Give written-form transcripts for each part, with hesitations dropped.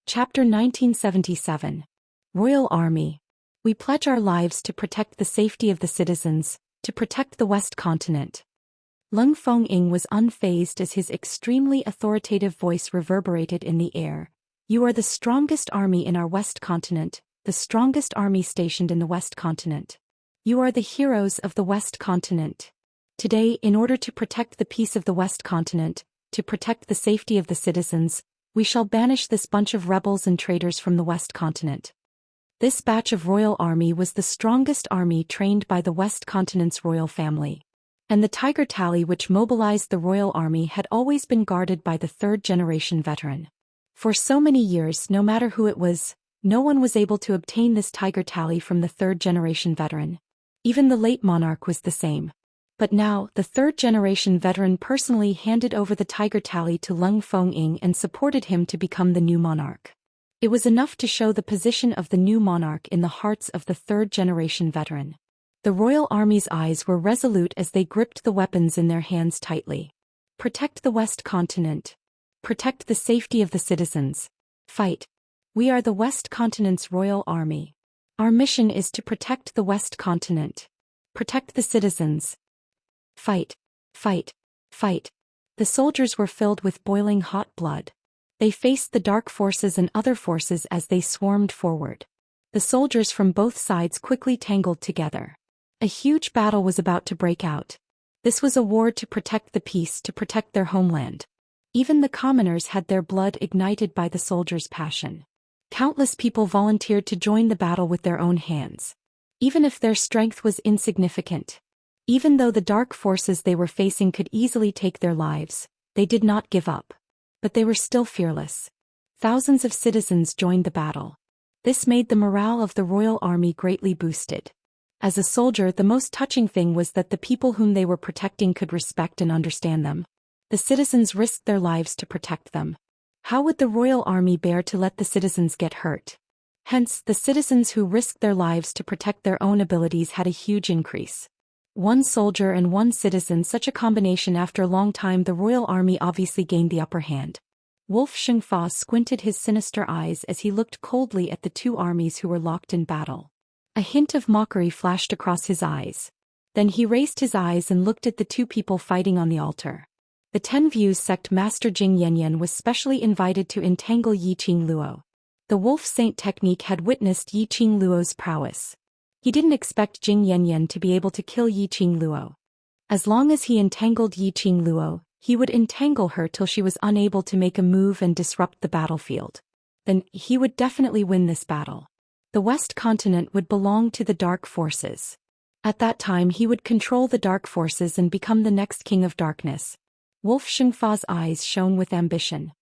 Chapter 1977. Royal Army. We pledge our lives to protect the safety of the citizens, to protect the West Continent. Lung Feng-ing was unfazed as his extremely authoritative voice reverberated in the air. You are the strongest army in our West Continent, the strongest army stationed in the West Continent. You are the heroes of the West Continent. Today, in order to protect the peace of the West Continent, to protect the safety of the citizens, we shall banish this bunch of rebels and traitors from the West Continent. This batch of royal army was the strongest army trained by the West Continent's royal family. And the tiger tally which mobilized the royal army had always been guarded by the third-generation veteran. For so many years, no matter who it was, no one was able to obtain this tiger tally from the third-generation veteran. Even the late monarch was the same. But now, the third-generation veteran personally handed over the tiger tally to Lung Feng-ing and supported him to become the new monarch. It was enough to show the position of the new monarch in the hearts of the third-generation veteran. The royal army's eyes were resolute as they gripped the weapons in their hands tightly. Protect the West Continent. Protect the safety of the citizens. Fight. We are the West Continent's royal army. Our mission is to protect the West Continent. Protect the citizens. Fight. Fight. Fight. The soldiers were filled with boiling hot blood. They faced the dark forces and other forces as they swarmed forward. The soldiers from both sides quickly tangled together. A huge battle was about to break out. This was a war to protect the peace, to protect their homeland. Even the commoners had their blood ignited by the soldiers' passion. Countless people volunteered to join the battle with their own hands. Even if their strength was insignificant. Even though the dark forces they were facing could easily take their lives, they did not give up. But they were still fearless. Thousands of citizens joined the battle. This made the morale of the royal army greatly boosted. As a soldier, the most touching thing was that the people whom they were protecting could respect and understand them. The citizens risked their lives to protect them. How would the royal army bear to let the citizens get hurt? Hence, the citizens who risked their lives to protect their own abilities had a huge increase. One soldier and one citizen, such a combination. After a long time the royal army obviously gained the upper hand. Wolf Xianxia squinted his sinister eyes as he looked coldly at the two armies who were locked in battle. A hint of mockery flashed across his eyes. Then he raised his eyes and looked at the two people fighting on the altar. The 10 Views sect master Jing Yanyan was specially invited to entangle Yi Qing Luo. The wolf saint technique had witnessed Yi Qing Luo's prowess. He didn't expect Jing Yanyan to be able to kill Yi Qing Luo. As long as he entangled Yi Qing Luo, he would entangle her till she was unable to make a move and disrupt the battlefield. Then, he would definitely win this battle. The West Continent would belong to the Dark Forces. At that time he would control the Dark Forces and become the next King of Darkness. Wolf Xianxia's eyes shone with ambition.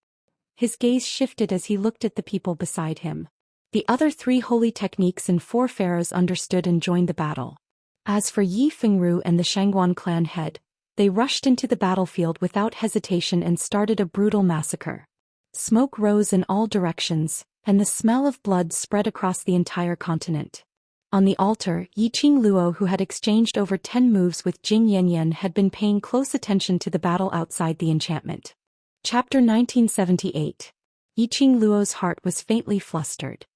His gaze shifted as he looked at the people beside him. The other 3 holy techniques and 4 pharaohs understood and joined the battle. As for Yi Fengru and the Shangguan clan head, they rushed into the battlefield without hesitation and started a brutal massacre. Smoke rose in all directions, and the smell of blood spread across the entire continent. On the altar, Yi Qing Luo, who had exchanged over 10 moves with Jing Yanyan, had been paying close attention to the battle outside the enchantment. Chapter 1978. Yi Qing Luo's heart was faintly flustered.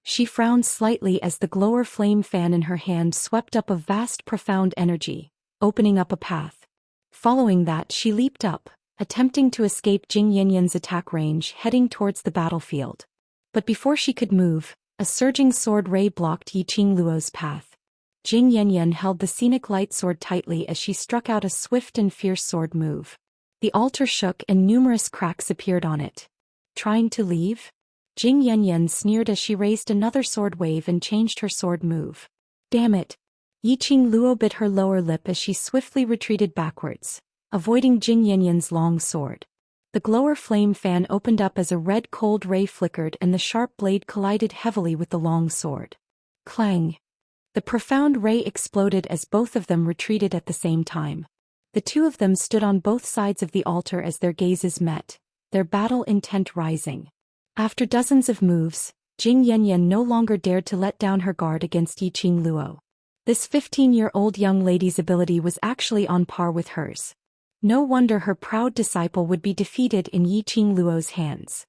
She frowned slightly as the glower flame fan in her hand swept up a vast profound energy, opening up a path. Following that she leaped up, attempting to escape Jing Yanyan's attack range, heading towards the battlefield. But before she could move, a surging sword ray blocked Yi Qing Luo's path. Jing Yanyan held the scenic light sword tightly as she struck out a swift and fierce sword move. The altar shook and numerous cracks appeared on it. Trying to leave? Jing Yanyan sneered as she raised another sword wave and changed her sword move. Damn it! Yi Qing Luo bit her lower lip as she swiftly retreated backwards, avoiding Jing Yanyan's long sword. The glower flame fan opened up as a red cold ray flickered and the sharp blade collided heavily with the long sword. Clang! The profound ray exploded as both of them retreated at the same time. The two of them stood on both sides of the altar as their gazes met, their battle intent rising. After dozens of moves, Jing Yanyan no longer dared to let down her guard against Yi Qing Luo. This 15-year-old young lady's ability was actually on par with hers. No wonder her proud disciple would be defeated in Yi Qing Luo's hands.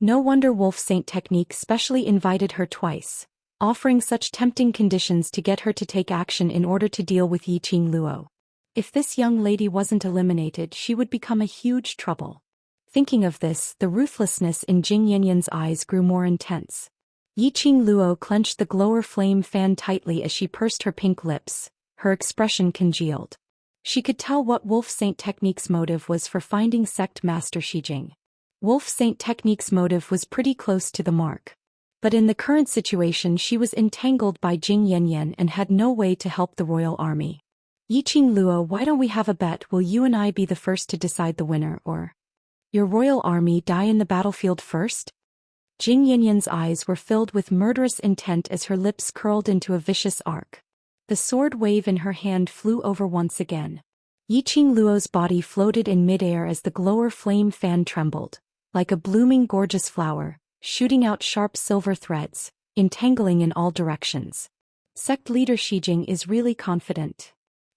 No wonder Wolf Saint Technique specially invited her twice, offering such tempting conditions to get her to take action in order to deal with Yiqing Luo. If this young lady wasn't eliminated, she would become a huge trouble. Thinking of this, the ruthlessness in Jing Yanyan's eyes grew more intense. Yiqing Luo clenched the glower flame fan tightly as she pursed her pink lips, her expression congealed. She could tell what Wolf Saint Technique's motive was for finding Sect Master Shijing. Wolf Saint Technique's motive was pretty close to the mark. But in the current situation she was entangled by Jing Yanyan and had no way to help the royal army. Yiqing Luo, why don't we have a bet? Will you and I be the first to decide the winner, or your royal army die in the battlefield first? Jing Yanyan's eyes were filled with murderous intent as her lips curled into a vicious arc. The sword wave in her hand flew over once again. Yiqing Luo's body floated in midair as the glower flame fan trembled, like a blooming gorgeous flower, shooting out sharp silver threads, entangling in all directions. Sect leader Shijing is really confident.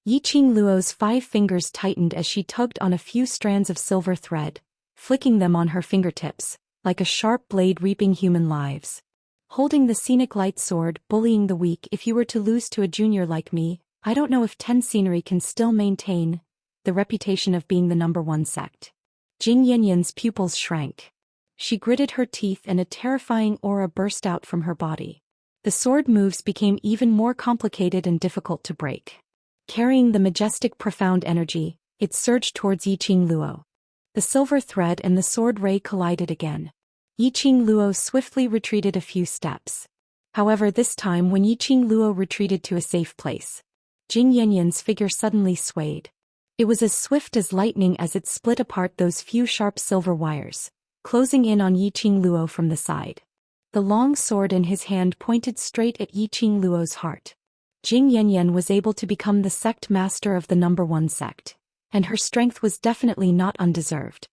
Yiqing Luo's 5 fingers tightened as she tugged on a few strands of silver thread, flicking them on her fingertips, like a sharp blade reaping human lives. Holding the scenic light sword, bullying the weak. If you were to lose to a junior like me, I don't know if 10 Scenery can still maintain the reputation of being the #1 sect. Jing Yanyan's pupils shrank. She gritted her teeth and a terrifying aura burst out from her body. The sword moves became even more complicated and difficult to break. Carrying the majestic profound energy, it surged towards Yiqing Luo. The silver thread and the sword ray collided again. Yiqing Luo swiftly retreated a few steps. However, this time when Yiqing Luo retreated to a safe place, Jing Yanyan's figure suddenly swayed. It was as swift as lightning as it split apart those few sharp silver wires, closing in on Yiqing Luo from the side. The long sword in his hand pointed straight at Yiqing Luo's heart. Jing Yanyan was able to become the sect master of the #1 sect, and her strength was definitely not undeserved.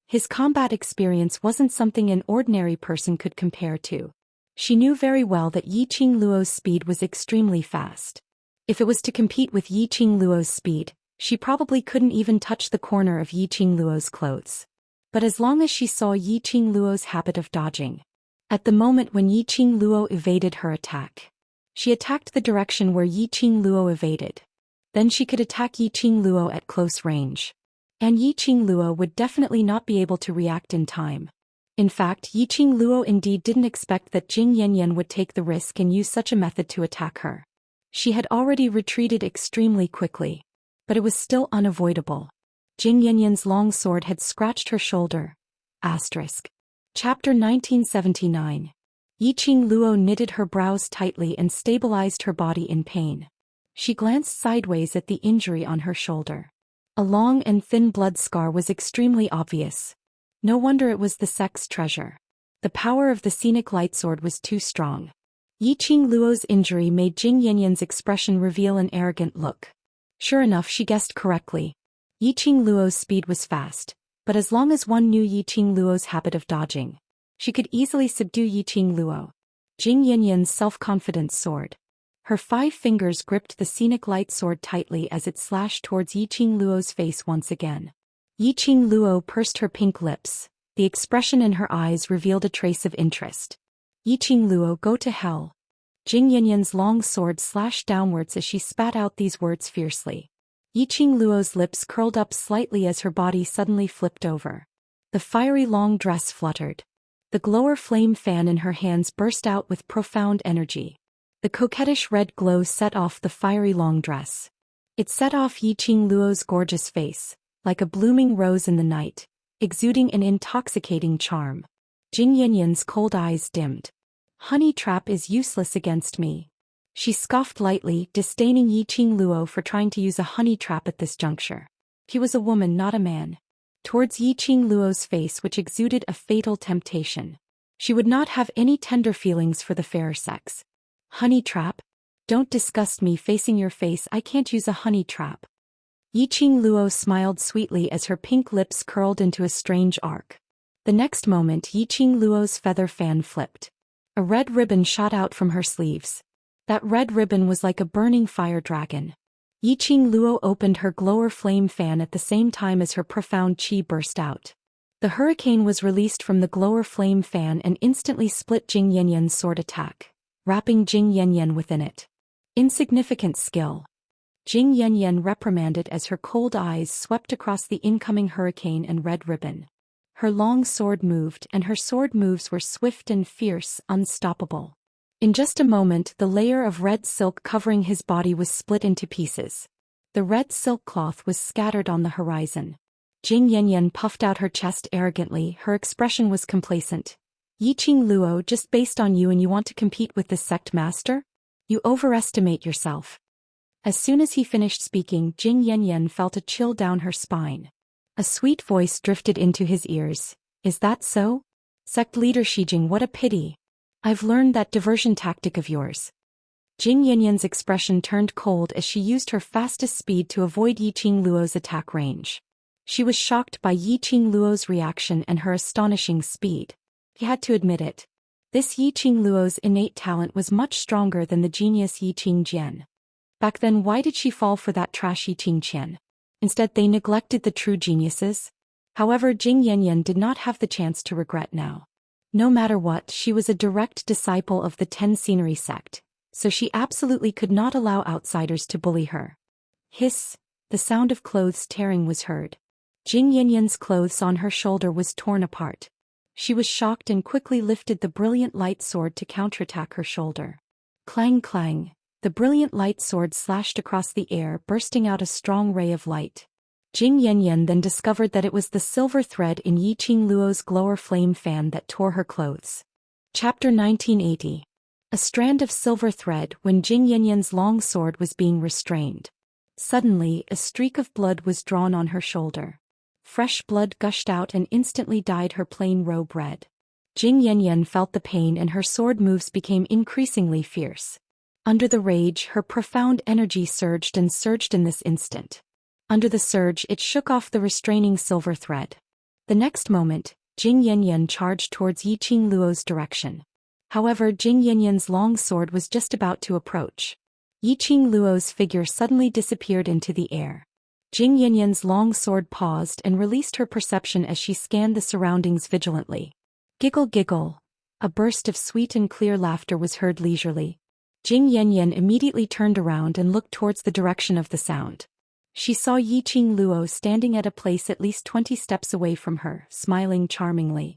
His combat experience wasn't something an ordinary person could compare to. She knew very well that Yiqing Luo's speed was extremely fast. If it was to compete with Yiqing Luo's speed, she probably couldn't even touch the corner of Yiqing Luo's clothes. But as long as she saw Yiqing Luo's habit of dodging, at the moment when Yiqing Luo evaded her attack, she attacked the direction where Yiqing Luo evaded. Then she could attack Yiqing Luo at close range. And Yiqing Luo would definitely not be able to react in time. In fact, Yiqing Luo indeed didn't expect that Jing Yanyan would take the risk and use such a method to attack her. She had already retreated extremely quickly. But it was still unavoidable. Jing Yanyan's long sword had scratched her shoulder. Chapter 1979. Yiqing Luo knitted her brows tightly and stabilized her body in pain. She glanced sideways at the injury on her shoulder. A long and thin blood scar was extremely obvious. No wonder it was the sect's treasure. The power of the scenic light sword was too strong. Yiqing Luo's injury made Jing Yanyan's expression reveal an arrogant look. Sure enough, she guessed correctly. Yiqing Luo's speed was fast, but as long as one knew Yiqing Luo's habit of dodging, she could easily subdue Yiqing Luo. Jing Yanyan's self-confident soared. Her 5 fingers gripped the scenic light sword tightly as it slashed towards Yiqing Luo's face once again. Yiqing Luo pursed her pink lips. The expression in her eyes revealed a trace of interest. Yiqing Luo, go to hell. Jing Yanyan's long sword slashed downwards as she spat out these words fiercely. Yiqing Luo's lips curled up slightly as her body suddenly flipped over. The fiery long dress fluttered. The glower flame fan in her hands burst out with profound energy. The coquettish red glow set off the fiery long dress. It set off Yiqing Luo's gorgeous face, like a blooming rose in the night, exuding an intoxicating charm. Jing Yanyan's cold eyes dimmed. Honey trap is useless against me. She scoffed lightly, disdaining Yiqing Luo for trying to use a honey trap at this juncture. He was a woman, not a man. Towards Yiqing Luo's face, which exuded a fatal temptation. She would not have any tender feelings for the fairer sex. Honey trap? Don't disgust me. Facing your face, I can't use a honey trap. Yiqing Luo smiled sweetly as her pink lips curled into a strange arc. The next moment, Yiqing Luo's feather fan flipped. A red ribbon shot out from her sleeves. That red ribbon was like a burning fire dragon. Yiqing Luo opened her glower flame fan at the same time as her profound qi burst out. The hurricane was released from the glower flame fan and instantly split Jing Yanyan's sword attack, wrapping Jing Yanyan within it. Insignificant skill. Jing Yanyan reprimanded as her cold eyes swept across the incoming hurricane and red ribbon. Her long sword moved, and her sword moves were swift and fierce, unstoppable. In just a moment, the layer of red silk covering his body was split into pieces. The red silk cloth was scattered on the horizon. Jing Yanyan puffed out her chest arrogantly, her expression was complacent. Yiqing Luo, just based on you and you want to compete with this sect master? You overestimate yourself. As soon as he finished speaking, Jing Yanyan felt a chill down her spine. A sweet voice drifted into his ears. Is that so? Sect leader Shijing, what a pity. I've learned that diversion tactic of yours. Jing Yanyan's expression turned cold as she used her fastest speed to avoid Yiqing Luo's attack range. She was shocked by Yiqing Luo's reaction and her astonishing speed. He had to admit it. This Yiqing Luo's innate talent was much stronger than the genius Yiqing Jian. Back then, why did she fall for that trash Yiqing Qian? Instead, they neglected the true geniuses. However, Jing Yanyan did not have the chance to regret now. No matter what, she was a direct disciple of the Ten Scenery sect, so she absolutely could not allow outsiders to bully her. Hiss! The sound of clothes tearing was heard. Jing Yanyan's clothes on her shoulder was torn apart. She was shocked and quickly lifted the brilliant light sword to counterattack her shoulder. Clang clang! The brilliant light sword slashed across the air, bursting out a strong ray of light. Jing Yanyan then discovered that it was the silver thread in Yiqing Luo's glower flame fan that tore her clothes. Chapter 1980. A strand of silver thread when Jing Yanyan's long sword was being restrained. Suddenly, a streak of blood was drawn on her shoulder. Fresh blood gushed out and instantly dyed her plain robe red. Jing Yanyan felt the pain and her sword moves became increasingly fierce. Under the rage, her profound energy surged and surged in this instant. Under the surge, it shook off the restraining silver thread. The next moment, Jing Yanyan charged towards Yiqing Luo's direction. However, Jing Yanyan's long sword was just about to approach. Yiqing Luo's figure suddenly disappeared into the air. Jing Yanyan's long sword paused and released her perception as she scanned the surroundings vigilantly. Giggle giggle. A burst of sweet and clear laughter was heard leisurely. Jing Yanyan immediately turned around and looked towards the direction of the sound. She saw Yiqing Luo standing at a place at least 20 steps away from her, smiling charmingly.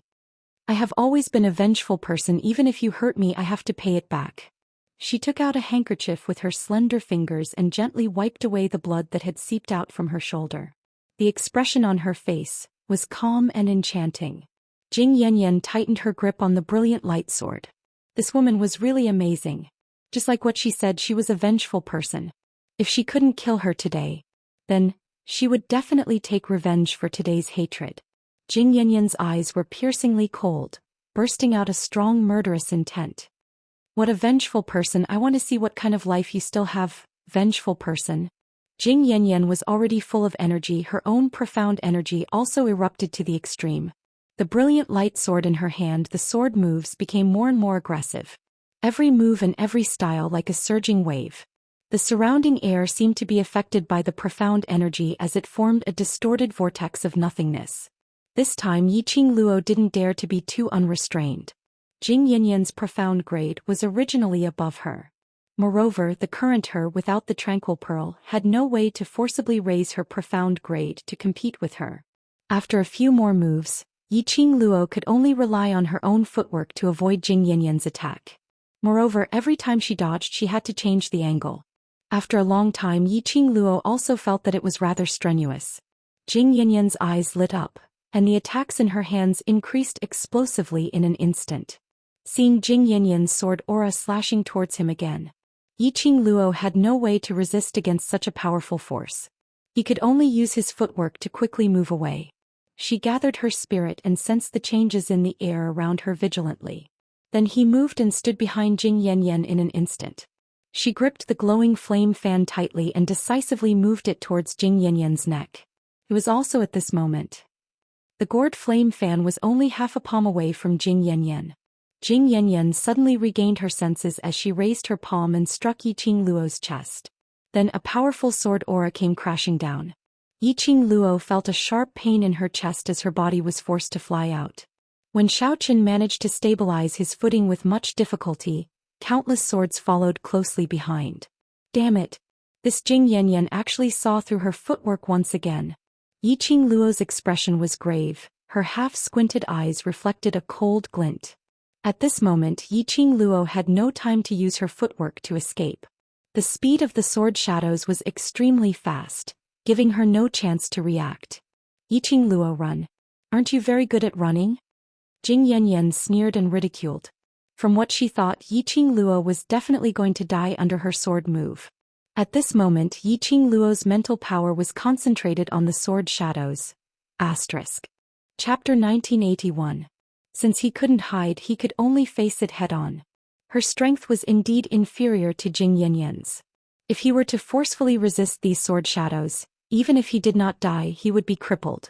I have always been a vengeful person. Even if you hurt me, I have to pay it back. She took out a handkerchief with her slender fingers and gently wiped away the blood that had seeped out from her shoulder. The expression on her face was calm and enchanting. Jing Yanyan tightened her grip on the brilliant light sword. This woman was really amazing. Just like what she said, she was a vengeful person. If she couldn't kill her today, then she would definitely take revenge for today's hatred. Jing Yanyan's eyes were piercingly cold, bursting out a strong murderous intent. What a vengeful person! I want to see what kind of life you still have, vengeful person. Jing Yanyan was already full of energy. Her own profound energy also erupted to the extreme. The brilliant light sword in her hand, the sword moves became more and more aggressive. Every move and every style like a surging wave. The surrounding air seemed to be affected by the profound energy as it formed a distorted vortex of nothingness. This time Yiqing Luo didn't dare to be too unrestrained. Jing Yanyan's profound grade was originally above her. Moreover, the current her without the tranquil pearl had no way to forcibly raise her profound grade to compete with her. After a few more moves, Yiqing Luo could only rely on her own footwork to avoid Jing Yanyan's attack. Moreover, every time she dodged, she had to change the angle. After a long time, Yiqing Luo also felt that it was rather strenuous. Jing Yanyan's eyes lit up, and the attacks in her hands increased explosively in an instant. Seeing Jing Yanyan's sword aura slashing towards him again, Yiqing Luo had no way to resist against such a powerful force. He could only use his footwork to quickly move away. She gathered her spirit and sensed the changes in the air around her vigilantly. Then he moved and stood behind Jing Yanyan in an instant. She gripped the glowing flame fan tightly and decisively moved it towards Jing Yanyan's neck. It was also at this moment. The gourd flame fan was only half a palm away from Jing Yanyan. Jing Yanyan suddenly regained her senses as she raised her palm and struck Yiqing Luo's chest. Then a powerful sword aura came crashing down. Yiqing Luo felt a sharp pain in her chest as her body was forced to fly out. When Xiaoqian managed to stabilize his footing with much difficulty, countless swords followed closely behind. Damn it! This Jing Yanyan actually saw through her footwork once again. Yiqing Luo's expression was grave, her half-squinted eyes reflected a cold glint. At this moment Yiqing Luo had no time to use her footwork to escape. The speed of the sword shadows was extremely fast, giving her no chance to react. Yiqing Luo, run. Aren't you very good at running? Jing Yanyan sneered and ridiculed. From what she thought, Yiqing Luo was definitely going to die under her sword move. At this moment Yiqing Luo's mental power was concentrated on the sword shadows. Chapter 1981. Since he couldn't hide, he could only face it head-on. Her strength was indeed inferior to Jing Yanyan's. If he were to forcefully resist these sword shadows, even if he did not die, he would be crippled.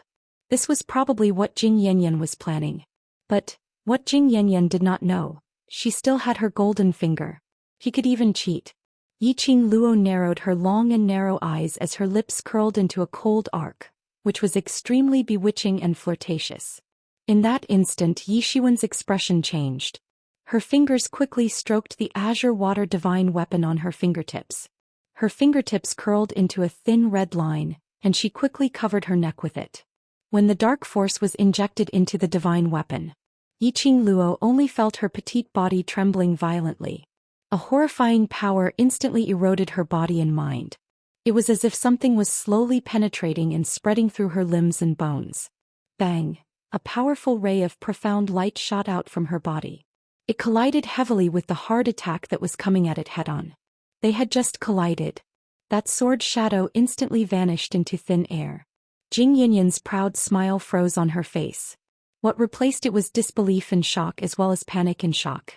This was probably what Jing Yanyan was planning. But what Jing Yanyan did not know, she still had her golden finger. He could even cheat. Yiqing Luo narrowed her long and narrow eyes as her lips curled into a cold arc, which was extremely bewitching and flirtatious. In that instant Yixuan's expression changed. Her fingers quickly stroked the azure water divine weapon on her fingertips. Her fingertips curled into a thin red line, and she quickly covered her neck with it. When the dark force was injected into the divine weapon, Yiqing Luo only felt her petite body trembling violently. A horrifying power instantly eroded her body and mind. It was as if something was slowly penetrating and spreading through her limbs and bones. Bang! A powerful ray of profound light shot out from her body. It collided heavily with the hard attack that was coming at it head-on. They had just collided. That sword shadow instantly vanished into thin air. Jing Yanyan's proud smile froze on her face. What replaced it was disbelief and shock, as well as panic and shock.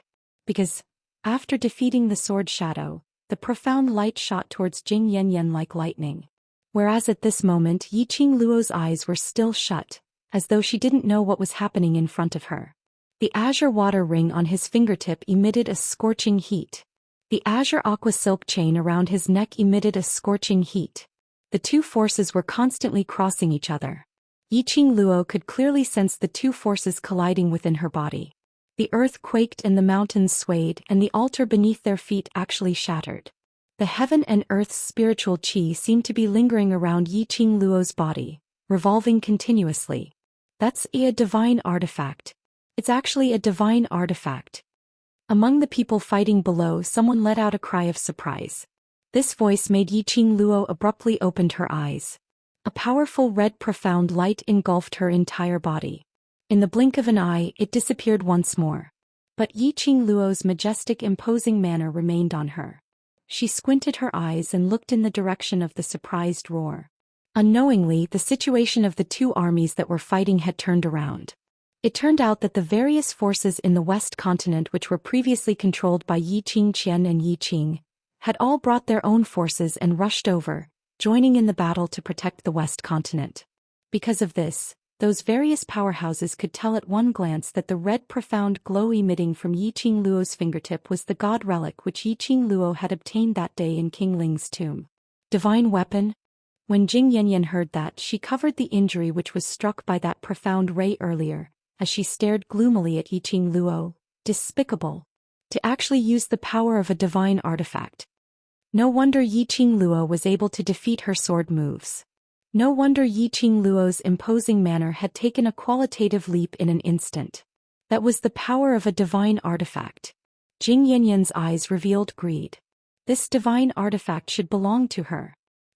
Because, after defeating the sword shadow, the profound light shot towards Jing Yanyan like lightning. Whereas at this moment Yiqing Luo's eyes were still shut, as though she didn't know what was happening in front of her. The azure water ring on his fingertip emitted a scorching heat. The azure aqua silk chain around his neck emitted a scorching heat. The two forces were constantly crossing each other. Yiqing Luo could clearly sense the two forces colliding within her body. The earth quaked and the mountains swayed, and the altar beneath their feet actually shattered. The heaven and earth's spiritual qi seemed to be lingering around Yiqing Luo's body, revolving continuously. That's a divine artifact. It's actually a divine artifact. Among the people fighting below, someone let out a cry of surprise. This voice made Yiqing Luo abruptly opened her eyes. A powerful red profound light engulfed her entire body. In the blink of an eye, it disappeared once more. But Yiqing Luo's majestic, imposing manner remained on her. She squinted her eyes and looked in the direction of the surprised roar. Unknowingly, the situation of the two armies that were fighting had turned around. It turned out that the various forces in the West continent, which were previously controlled by Yiqing Qian and Yiqing, had all brought their own forces and rushed over, joining in the battle to protect the West continent. Because of this, those various powerhouses could tell at one glance that the red profound glow emitting from Yiqing Luo's fingertip was the god relic which Yiqing Luo had obtained that day in King Ling's tomb. Divine weapon? When Jing Yanyan heard that, she covered the injury which was struck by that profound ray earlier, as she stared gloomily at Yiqing Luo. Despicable. To actually use the power of a divine artifact. No wonder Yiqing Luo was able to defeat her sword moves. No wonder Yiqing Luo's imposing manner had taken a qualitative leap in an instant. That was the power of a divine artifact. Jing Yanyan's eyes revealed greed. This divine artifact should belong to her.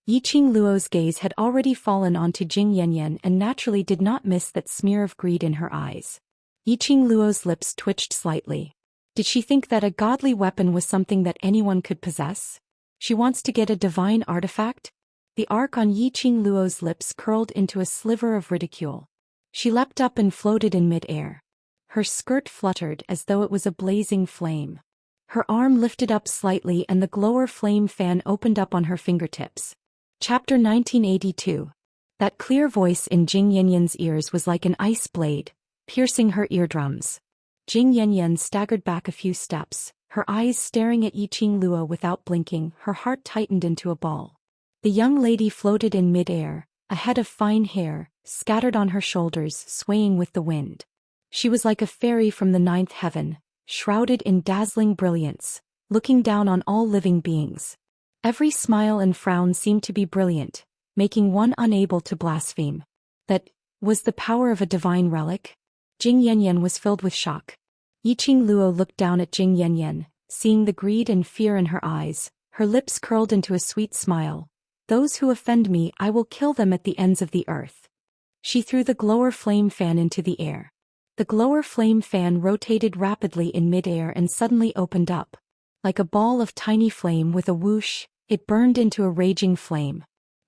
Yiqing Luo's gaze had already fallen onto Jing Yanyan and naturally did not miss that smear of greed in her eyes. Yiqing Luo's lips twitched slightly. Did she think that a godly weapon was something that anyone could possess? She wants to get a divine artifact? The arc on Yiqing Luo's lips curled into a sliver of ridicule. She leapt up and floated in mid-air. Her skirt fluttered as though it was a blazing flame. Her arm lifted up slightly and the glower flame fan opened up on her fingertips. Chapter 1982. That clear voice in Jing Yanyan's ears was like an ice blade, piercing her eardrums. Jing Yanyan staggered back a few steps, her eyes staring at Yiqing Luo without blinking, her heart tightened into a ball. The young lady floated in mid-air, a head of fine hair, scattered on her shoulders, swaying with the wind. She was like a fairy from the ninth heaven, shrouded in dazzling brilliance, looking down on all living beings. Every smile and frown seemed to be brilliant, making one unable to blaspheme. That was the power of a divine relic? Jing Yanyan was filled with shock. Yiqing Luo looked down at Jing Yanyan, seeing the greed and fear in her eyes, her lips curled into a sweet smile. Those who offend me, I will kill them at the ends of the earth. She threw the glower flame fan into the air. The glower flame fan rotated rapidly in midair and suddenly opened up. Like a ball of tiny flame with a whoosh, it burned into a raging flame.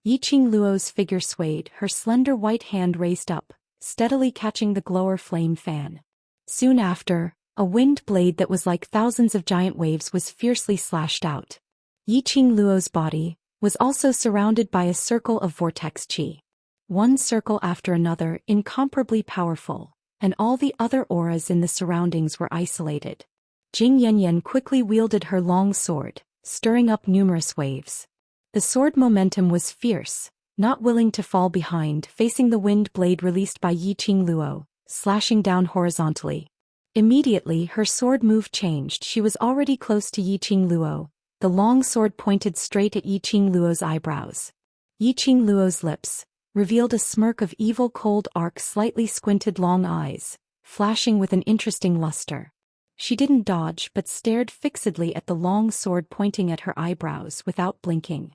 Yiqing Luo's figure swayed, her slender white hand raised up, steadily catching the glower flame fan. Soon after, a winged blade that was like thousands of giant waves was fiercely slashed out. Yiqing Luo's body was also surrounded by a circle of vortex qi. One circle after another, incomparably powerful, and all the other auras in the surroundings were isolated. Jing Yanyan quickly wielded her long sword, stirring up numerous waves. The sword momentum was fierce, not willing to fall behind, facing the wind blade released by Yiqing Luo, slashing down horizontally. Immediately her sword move changed. She was already close to Yiqing Luo. The long sword pointed straight at Yiqing Luo's eyebrows. Yiqing Luo's lips revealed a smirk of evil, cold arc, slightly squinted long eyes, flashing with an interesting luster. She didn't dodge but stared fixedly at the long sword pointing at her eyebrows without blinking.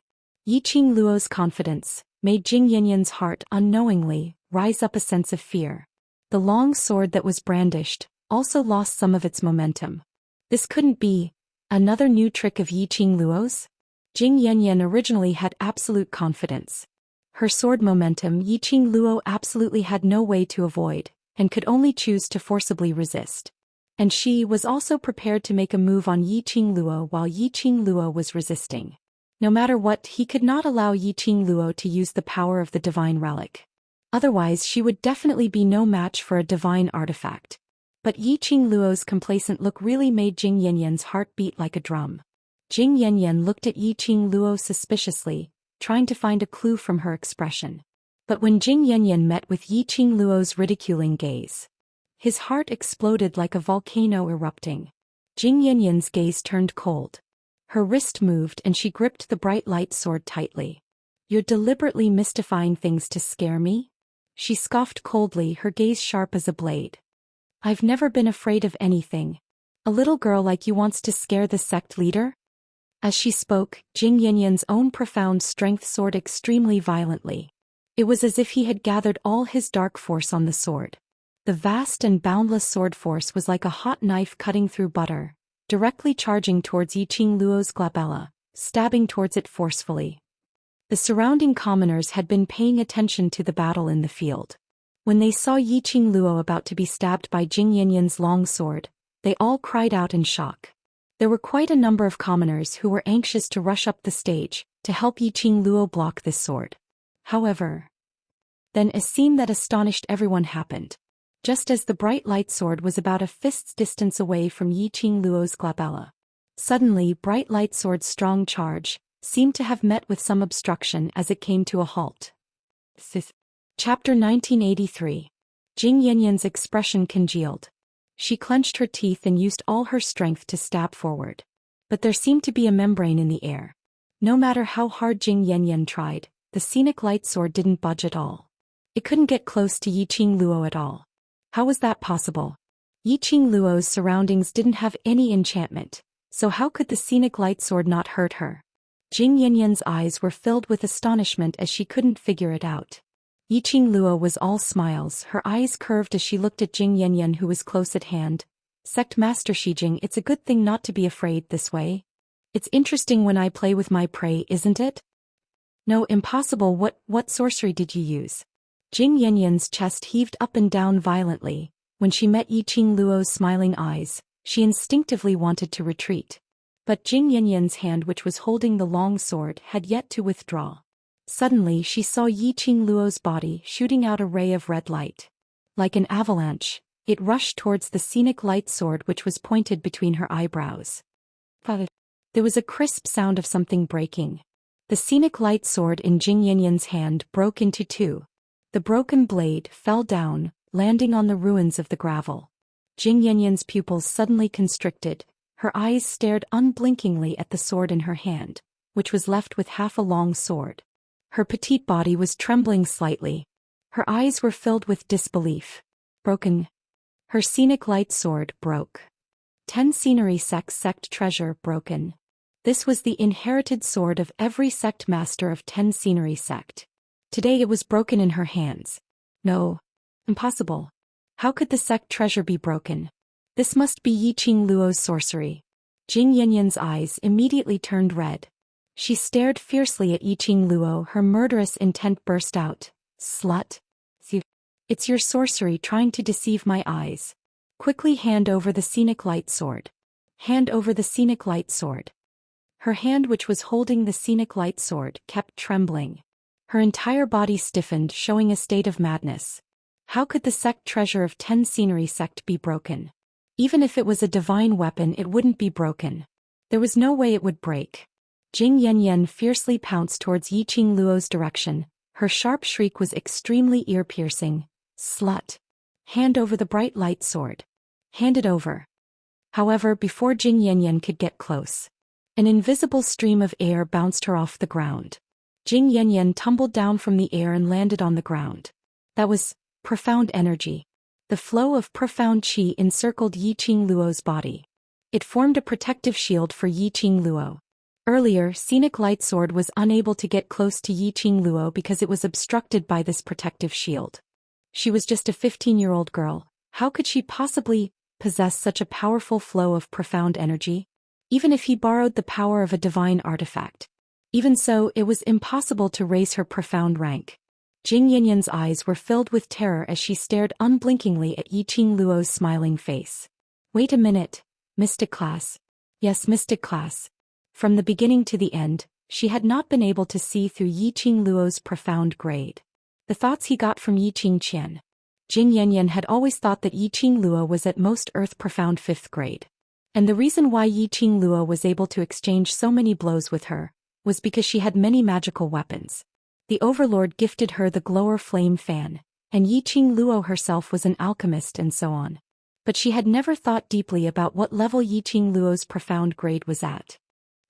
Yiqing Luo's confidence made Jing Yanyan's heart unknowingly rise up a sense of fear. The long sword that was brandished also lost some of its momentum. This couldn't be another new trick of Yiqing Luo's? Jing Yanyan originally had absolute confidence. Her sword momentum Yiqing Luo absolutely had no way to avoid, and could only choose to forcibly resist. And she was also prepared to make a move on Yiqing Luo while Yiqing Luo was resisting. No matter what, he could not allow Yiqing Luo to use the power of the divine relic. Otherwise she would definitely be no match for a divine artifact. But Yiqing Luo's complacent look really made Jing Yanyan's heart beat like a drum. Jing Yanyan looked at Yiqing Luo suspiciously, trying to find a clue from her expression. But when Jing Yanyan met with Yiqing Luo's ridiculing gaze, his heart exploded like a volcano erupting. Jing Yanyan's gaze turned cold. Her wrist moved and she gripped the bright light sword tightly. "You're deliberately mystifying things to scare me?" She scoffed coldly, her gaze sharp as a blade. "I've never been afraid of anything. A little girl like you wants to scare the sect leader?" As she spoke, Jing Yanyan's own profound strength soared extremely violently. It was as if he had gathered all his dark force on the sword. The vast and boundless sword force was like a hot knife cutting through butter, directly charging towards Yiqing Luo's glabella, stabbing towards it forcefully. The surrounding commoners had been paying attention to the battle in the field. When they saw Yiqing Luo about to be stabbed by Jing Yanyan's long sword, they all cried out in shock. There were quite a number of commoners who were anxious to rush up the stage to help Yiqing Luo block this sword. However, then a scene that astonished everyone happened. Just as the bright light sword was about a fist's distance away from Yiqing Luo's glabella, suddenly bright light sword's strong charge seemed to have met with some obstruction as it came to a halt. Chapter 1983. Jing Yanyan's expression congealed. She clenched her teeth and used all her strength to stab forward. But there seemed to be a membrane in the air. No matter how hard Jing Yanyan tried, the scenic light sword didn't budge at all. It couldn't get close to Yiqing Luo at all. How was that possible? Yiqing Luo's surroundings didn't have any enchantment, so how could the scenic light sword not hurt her? Jing Yanyan's eyes were filled with astonishment as she couldn't figure it out. Yiqing Luo was all smiles, her eyes curved as she looked at Jing Yanyan, who was close at hand. "Sect Master Shijing, it's a good thing not to be afraid this way. It's interesting when I play with my prey, isn't it?" "No, impossible. What sorcery did you use?" Jing Yanyan's chest heaved up and down violently. When she met Yiqing Luo's smiling eyes, she instinctively wanted to retreat. But Jing Yanyan's hand, which was holding the long sword, had yet to withdraw. Suddenly she saw Yiqing Luo's body shooting out a ray of red light. Like an avalanche, it rushed towards the scenic light sword, which was pointed between her eyebrows. There was a crisp sound of something breaking. The scenic light sword in Jing Yanyan's hand broke into two. The broken blade fell down, landing on the ruins of the gravel. Jing Yanyan's pupils suddenly constricted. Her eyes stared unblinkingly at the sword in her hand, which was left with half a long sword. Her petite body was trembling slightly. Her eyes were filled with disbelief. Broken. Her scenic light sword broke. 10 scenery sect treasure broken. This was the inherited sword of every sect master of 10 scenery sect. Today it was broken in her hands. No. Impossible. How could the sect treasure be broken? This must be Yiqing Luo's sorcery. Jing Yanyan's eyes immediately turned red. She stared fiercely at Yiqing Luo. Her murderous intent burst out. Slut. It's your sorcery trying to deceive my eyes. Quickly hand over the scenic light sword. Hand over the scenic light sword. Her hand, which was holding the scenic light sword, kept trembling. Her entire body stiffened, showing a state of madness. How could the sect treasure of 10 scenery sect be broken? Even if it was a divine weapon, it wouldn't be broken. There was no way it would break. Jing Yanyan fiercely pounced towards Yiqing Luo's direction. Her sharp shriek was extremely ear-piercing. Slut. Hand over the bright light sword. Hand it over. However, before Jing Yanyan could get close, an invisible stream of air bounced her off the ground. Jing Yanyan tumbled down from the air and landed on the ground. That was profound energy. The flow of profound qi encircled Yiqing Luo's body. It formed a protective shield for Yiqing Luo. Earlier, scenic light sword was unable to get close to Yiqing Luo because it was obstructed by this protective shield. She was just a 15-year-old girl. How could she possibly possess such a powerful flow of profound energy? Even if he borrowed the power of a divine artifact. Even so, it was impossible to raise her profound rank. Jing Yanyan's eyes were filled with terror as she stared unblinkingly at Yiqing Luo's smiling face. Wait a minute, Mystic Class. Yes, Mystic Class. From the beginning to the end, she had not been able to see through Yiqing Luo's profound grade. The thoughts he got from Yiqing Qian. Jing Yanyan had always thought that Yiqing Luo was at most Earth profound 5th grade. And the reason why Yiqing Luo was able to exchange so many blows with her was because she had many magical weapons. The Overlord gifted her the Glower Flame Fan, and Yiqing Luo herself was an alchemist and so on. But she had never thought deeply about what level Yiqing Luo's profound grade was at.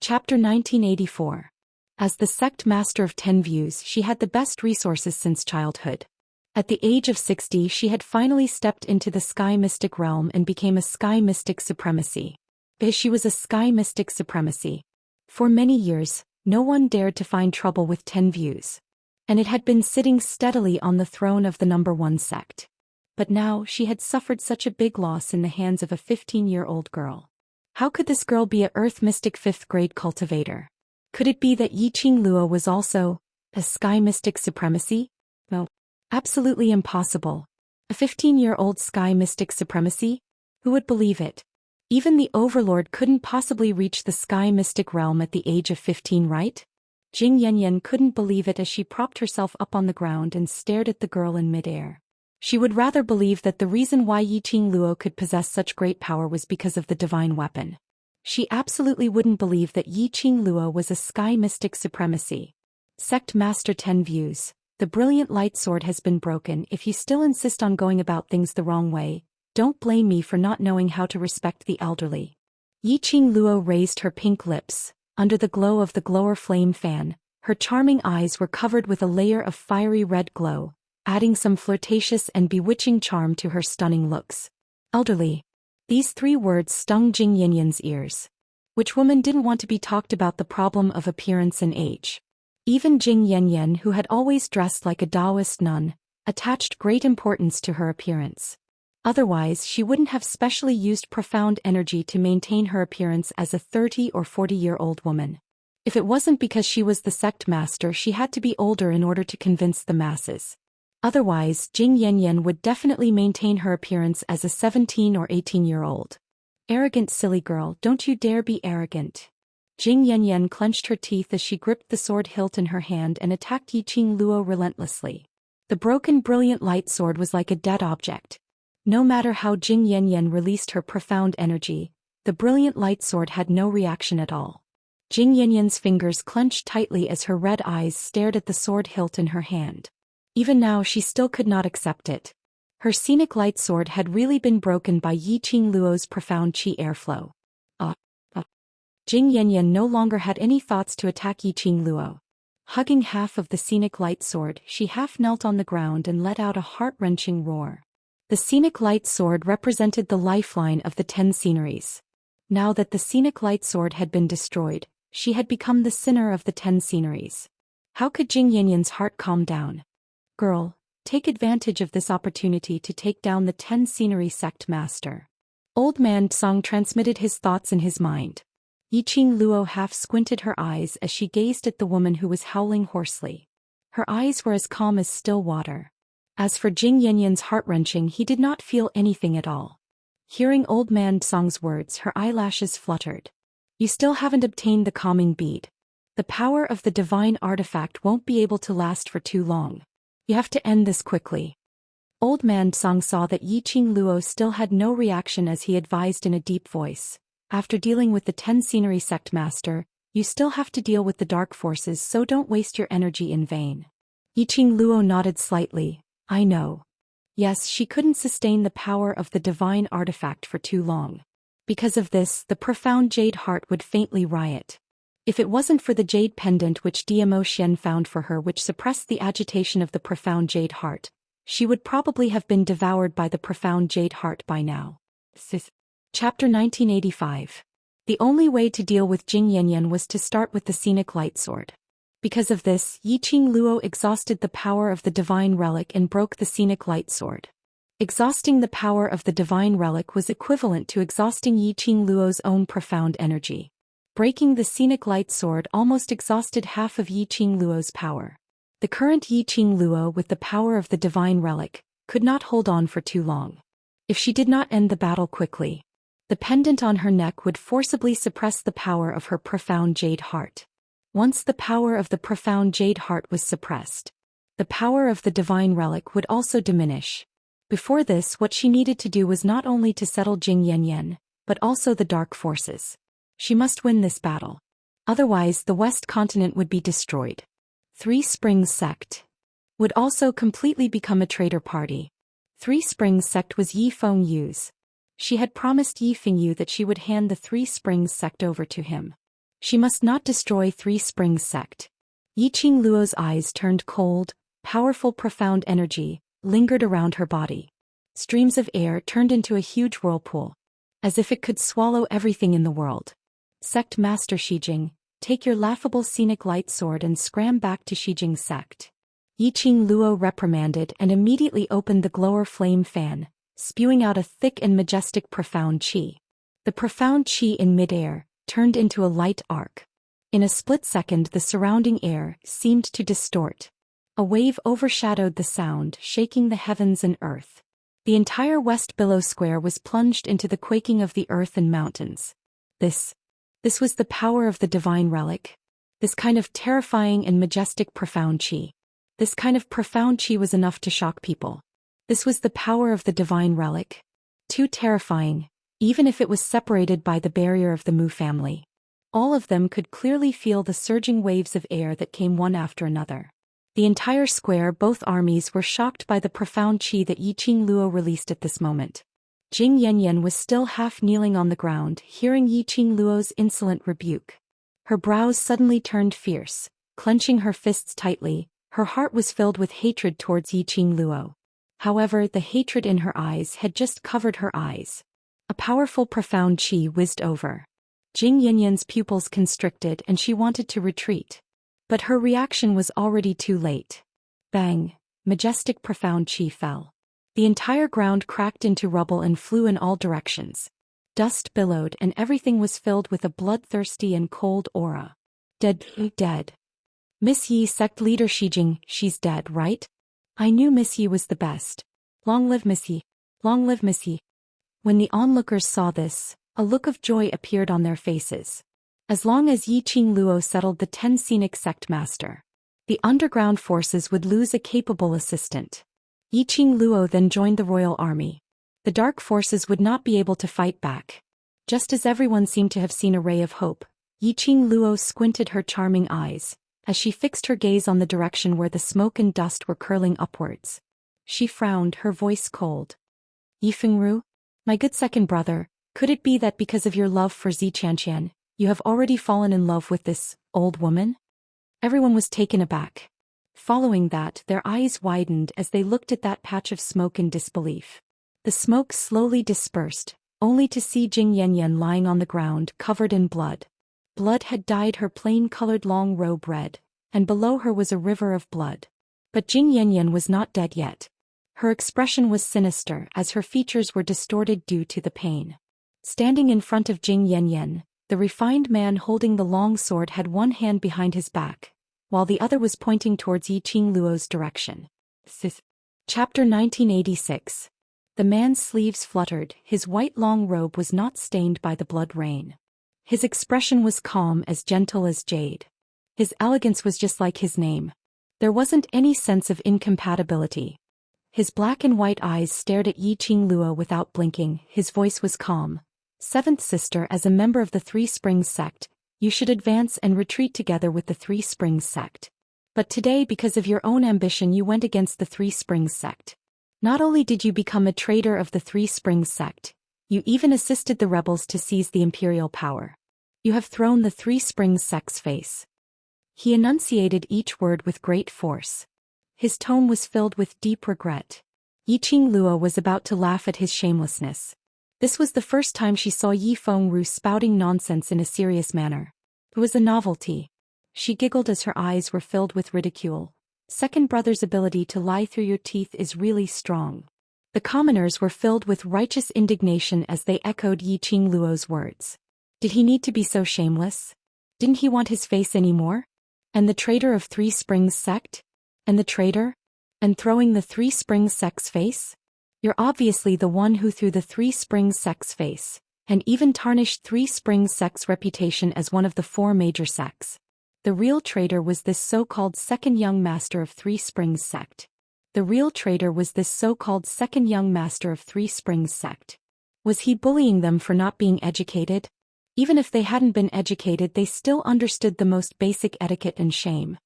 Chapter 1984. As the sect master of 10 views, she had the best resources since childhood. At the age of 60, she had finally stepped into the Sky Mystic realm and became a Sky Mystic Supremacy. Because she was a Sky Mystic Supremacy. For many years, no one dared to find trouble with 10 views. And it had been sitting steadily on the throne of the number 1 sect. But now she had suffered such a big loss in the hands of a 15-year-old girl. How could this girl be a Earth Mystic 5th grade cultivator? Could it be that Yiqing Luo was also a Sky Mystic Supremacy? No. Absolutely impossible. A 15-year-old Sky Mystic Supremacy? Who would believe it? Even the Overlord couldn't possibly reach the Sky Mystic realm at the age of 15, right? Jing Yanyan couldn't believe it as she propped herself up on the ground and stared at the girl in midair. She would rather believe that the reason why Yiqing Luo could possess such great power was because of the divine weapon. She absolutely wouldn't believe that Yiqing Luo was a Sky Mystic Supremacy. Sect Master 10 views. The brilliant light sword has been broken. If you still insist on going about things the wrong way, don't blame me for not knowing how to respect the elderly. Yiqing Luo raised her pink lips. Under the glow of the Glower Flame Fan, her charming eyes were covered with a layer of fiery red glow, adding some flirtatious and bewitching charm to her stunning looks. Elderly. These 3 words stung Jing Yanyan's ears. Which woman didn't want to be talked about the problem of appearance and age? Even Jing Yanyan, who had always dressed like a Daoist nun, attached great importance to her appearance. Otherwise, she wouldn't have specially used profound energy to maintain her appearance as a 30 or 40-year-old woman. If it wasn't because she was the sect master, she had to be older in order to convince the masses. Otherwise, Jing Yanyan would definitely maintain her appearance as a 17 or 18-year-old. Arrogant silly girl, don't you dare be arrogant. Jing Yanyan clenched her teeth as she gripped the sword hilt in her hand and attacked Yiqing Luo relentlessly. The broken brilliant light sword was like a dead object. No matter how Jing Yanyan released her profound energy, the brilliant light sword had no reaction at all. Jing Yanyan's fingers clenched tightly as her red eyes stared at the sword hilt in her hand. Even now she still could not accept it. Her scenic light sword had really been broken by Yiqing Luo's profound qi airflow. Jing Yanyan no longer had any thoughts to attack Yiqing Luo. Hugging half of the scenic light sword, she half knelt on the ground and let out a heart-wrenching roar. The scenic light sword represented the lifeline of the 10 sceneries. Now that the scenic light sword had been destroyed, she had become the sinner of the 10 sceneries. How could Jing Yanyan's heart calm down? Girl, take advantage of this opportunity to take down the 10 scenery sect master. Old man Song transmitted his thoughts in his mind. Yiqing Luo half squinted her eyes as she gazed at the woman who was howling hoarsely. Her eyes were as calm as still water. As for Jing Yanyan's heart-wrenching, he did not feel anything at all. Hearing old man Song's words, her eyelashes fluttered. You still haven't obtained the calming bead. The power of the divine artifact won't be able to last for too long. You have to end this quickly. Old man Song saw that Yiqing Luo still had no reaction as he advised in a deep voice. After dealing with the 10 scenery sect master, you still have to deal with the dark forces, so don't waste your energy in vain. Yiqing Luo nodded slightly. I know. Yes, she couldn't sustain the power of the divine artifact for too long. Because of this, the profound jade heart would faintly riot. If it wasn't for the jade pendant which Zhou Xian found for her, which suppressed the agitation of the profound jade heart, she would probably have been devoured by the profound jade heart by now. Chapter 1985. The only way to deal with Jing Yanyan was to start with the scenic light sword. Because of this, Yiqing Luo exhausted the power of the divine relic and broke the scenic light sword. Exhausting the power of the divine relic was equivalent to exhausting Yiqing Luo's own profound energy. Breaking the scenic light sword almost exhausted half of Yiqing Luo's power. The current Yiqing Luo, with the power of the divine relic, could not hold on for too long. If she did not end the battle quickly, the pendant on her neck would forcibly suppress the power of her profound jade heart. Once the power of the profound jade heart was suppressed, the power of the divine relic would also diminish. Before this, what she needed to do was not only to settle Jing Yanyan, but also the dark forces. She must win this battle. Otherwise, the West continent would be destroyed. Three Springs sect would also completely become a traitor party. Three Springs sect was Yi Fengyu's. She had promised Yi Fengyu that she would hand the Three Springs sect over to him. She must not destroy Three Springs sect. Yiqing Luo's eyes turned cold. Powerful profound energy lingered around her body. Streams of air turned into a huge whirlpool, as if it could swallow everything in the world. Sect Master Shijing, take your laughable scenic light sword and scram back to Shijing's sect. Yiqing Luo reprimanded and immediately opened the glower flame fan, spewing out a thick and majestic profound qi. The profound qi in midair turned into a light arc. In a split second, the surrounding air seemed to distort. A wave overshadowed the sound, shaking the heavens and earth. The entire West Billow Square was plunged into the quaking of the earth and mountains. This was the power of the divine relic. This kind of terrifying and majestic profound qi. This kind of profound qi was enough to shock people. This was the power of the divine relic. Too terrifying, even if it was separated by the barrier of the Mu family. All of them could clearly feel the surging waves of air that came one after another. The entire square, both armies, were shocked by the profound qi that Yiqing Luo released at this moment. Jing Yanyan was still half kneeling on the ground, hearing Yiqing Luo's insolent rebuke. Her brows suddenly turned fierce. Clenching her fists tightly, her heart was filled with hatred towards Yiqing Luo. However, the hatred in her eyes had just covered her eyes. A powerful profound qi whizzed over. Jing Yanyan's pupils constricted and she wanted to retreat. But her reaction was already too late. Bang! Majestic profound qi fell. The entire ground cracked into rubble and flew in all directions. Dust billowed and everything was filled with a bloodthirsty and cold aura. Dead. Miss Yi, sect leader Shijing, she's dead, right? I knew Miss Yi was the best. Long live Miss Yi. Long live Miss Yi. When the onlookers saw this, a look of joy appeared on their faces. As long as Yiqing Luo settled the 10 scenic sect master, the underground forces would lose a capable assistant. Yiqing Luo then joined the royal army. The dark forces would not be able to fight back. Just as everyone seemed to have seen a ray of hope, Yiqing Luo squinted her charming eyes, as she fixed her gaze on the direction where the smoke and dust were curling upwards. She frowned, her voice cold. Yifengru? My good second brother, could it be that because of your love for Xianxia, you have already fallen in love with this old woman? Everyone was taken aback. Following that, their eyes widened as they looked at that patch of smoke in disbelief. The smoke slowly dispersed, only to see Jing Yanyan lying on the ground covered in blood. Blood had dyed her plain-colored long robe red, and below her was a river of blood. But Jing Yanyan was not dead yet. Her expression was sinister as her features were distorted due to the pain. Standing in front of Jing Yanyan, the refined man holding the long sword had one hand behind his back, while the other was pointing towards Yiqing Luo's direction. Chapter 1986. The man's sleeves fluttered, his white long robe was not stained by the blood rain. His expression was calm, as gentle as jade. His elegance was just like his name. There wasn't any sense of incompatibility. His black and white eyes stared at Yiqing Luo without blinking, his voice was calm. Seventh sister, as a member of the Three Springs sect, you should advance and retreat together with the Three Springs sect. But today, because of your own ambition, you went against the Three Springs sect. Not only did you become a traitor of the Three Springs sect, you even assisted the rebels to seize the imperial power. You have thrown the Three Springs sect's face. He enunciated each word with great force. His tone was filled with deep regret. Yiqing Luo was about to laugh at his shamelessness. This was the first time she saw Yifengru spouting nonsense in a serious manner. It was a novelty. She giggled as her eyes were filled with ridicule. Second brother's ability to lie through your teeth is really strong. The commoners were filled with righteous indignation as they echoed Yiqing Luo's words. Did he need to be so shameless? Didn't he want his face anymore? And the traitor of Three Springs sect? And the traitor? And throwing the Three Springs sect's face? You're obviously the one who threw the Three Springs sect's face, and even tarnished Three Springs sect's reputation as one of the four major sects. The real traitor was this so-called second young master of Three Springs sect. The real traitor was this so-called second young master of Three Springs sect. Was he bullying them for not being educated? Even if they hadn't been educated, they still understood the most basic etiquette and shame.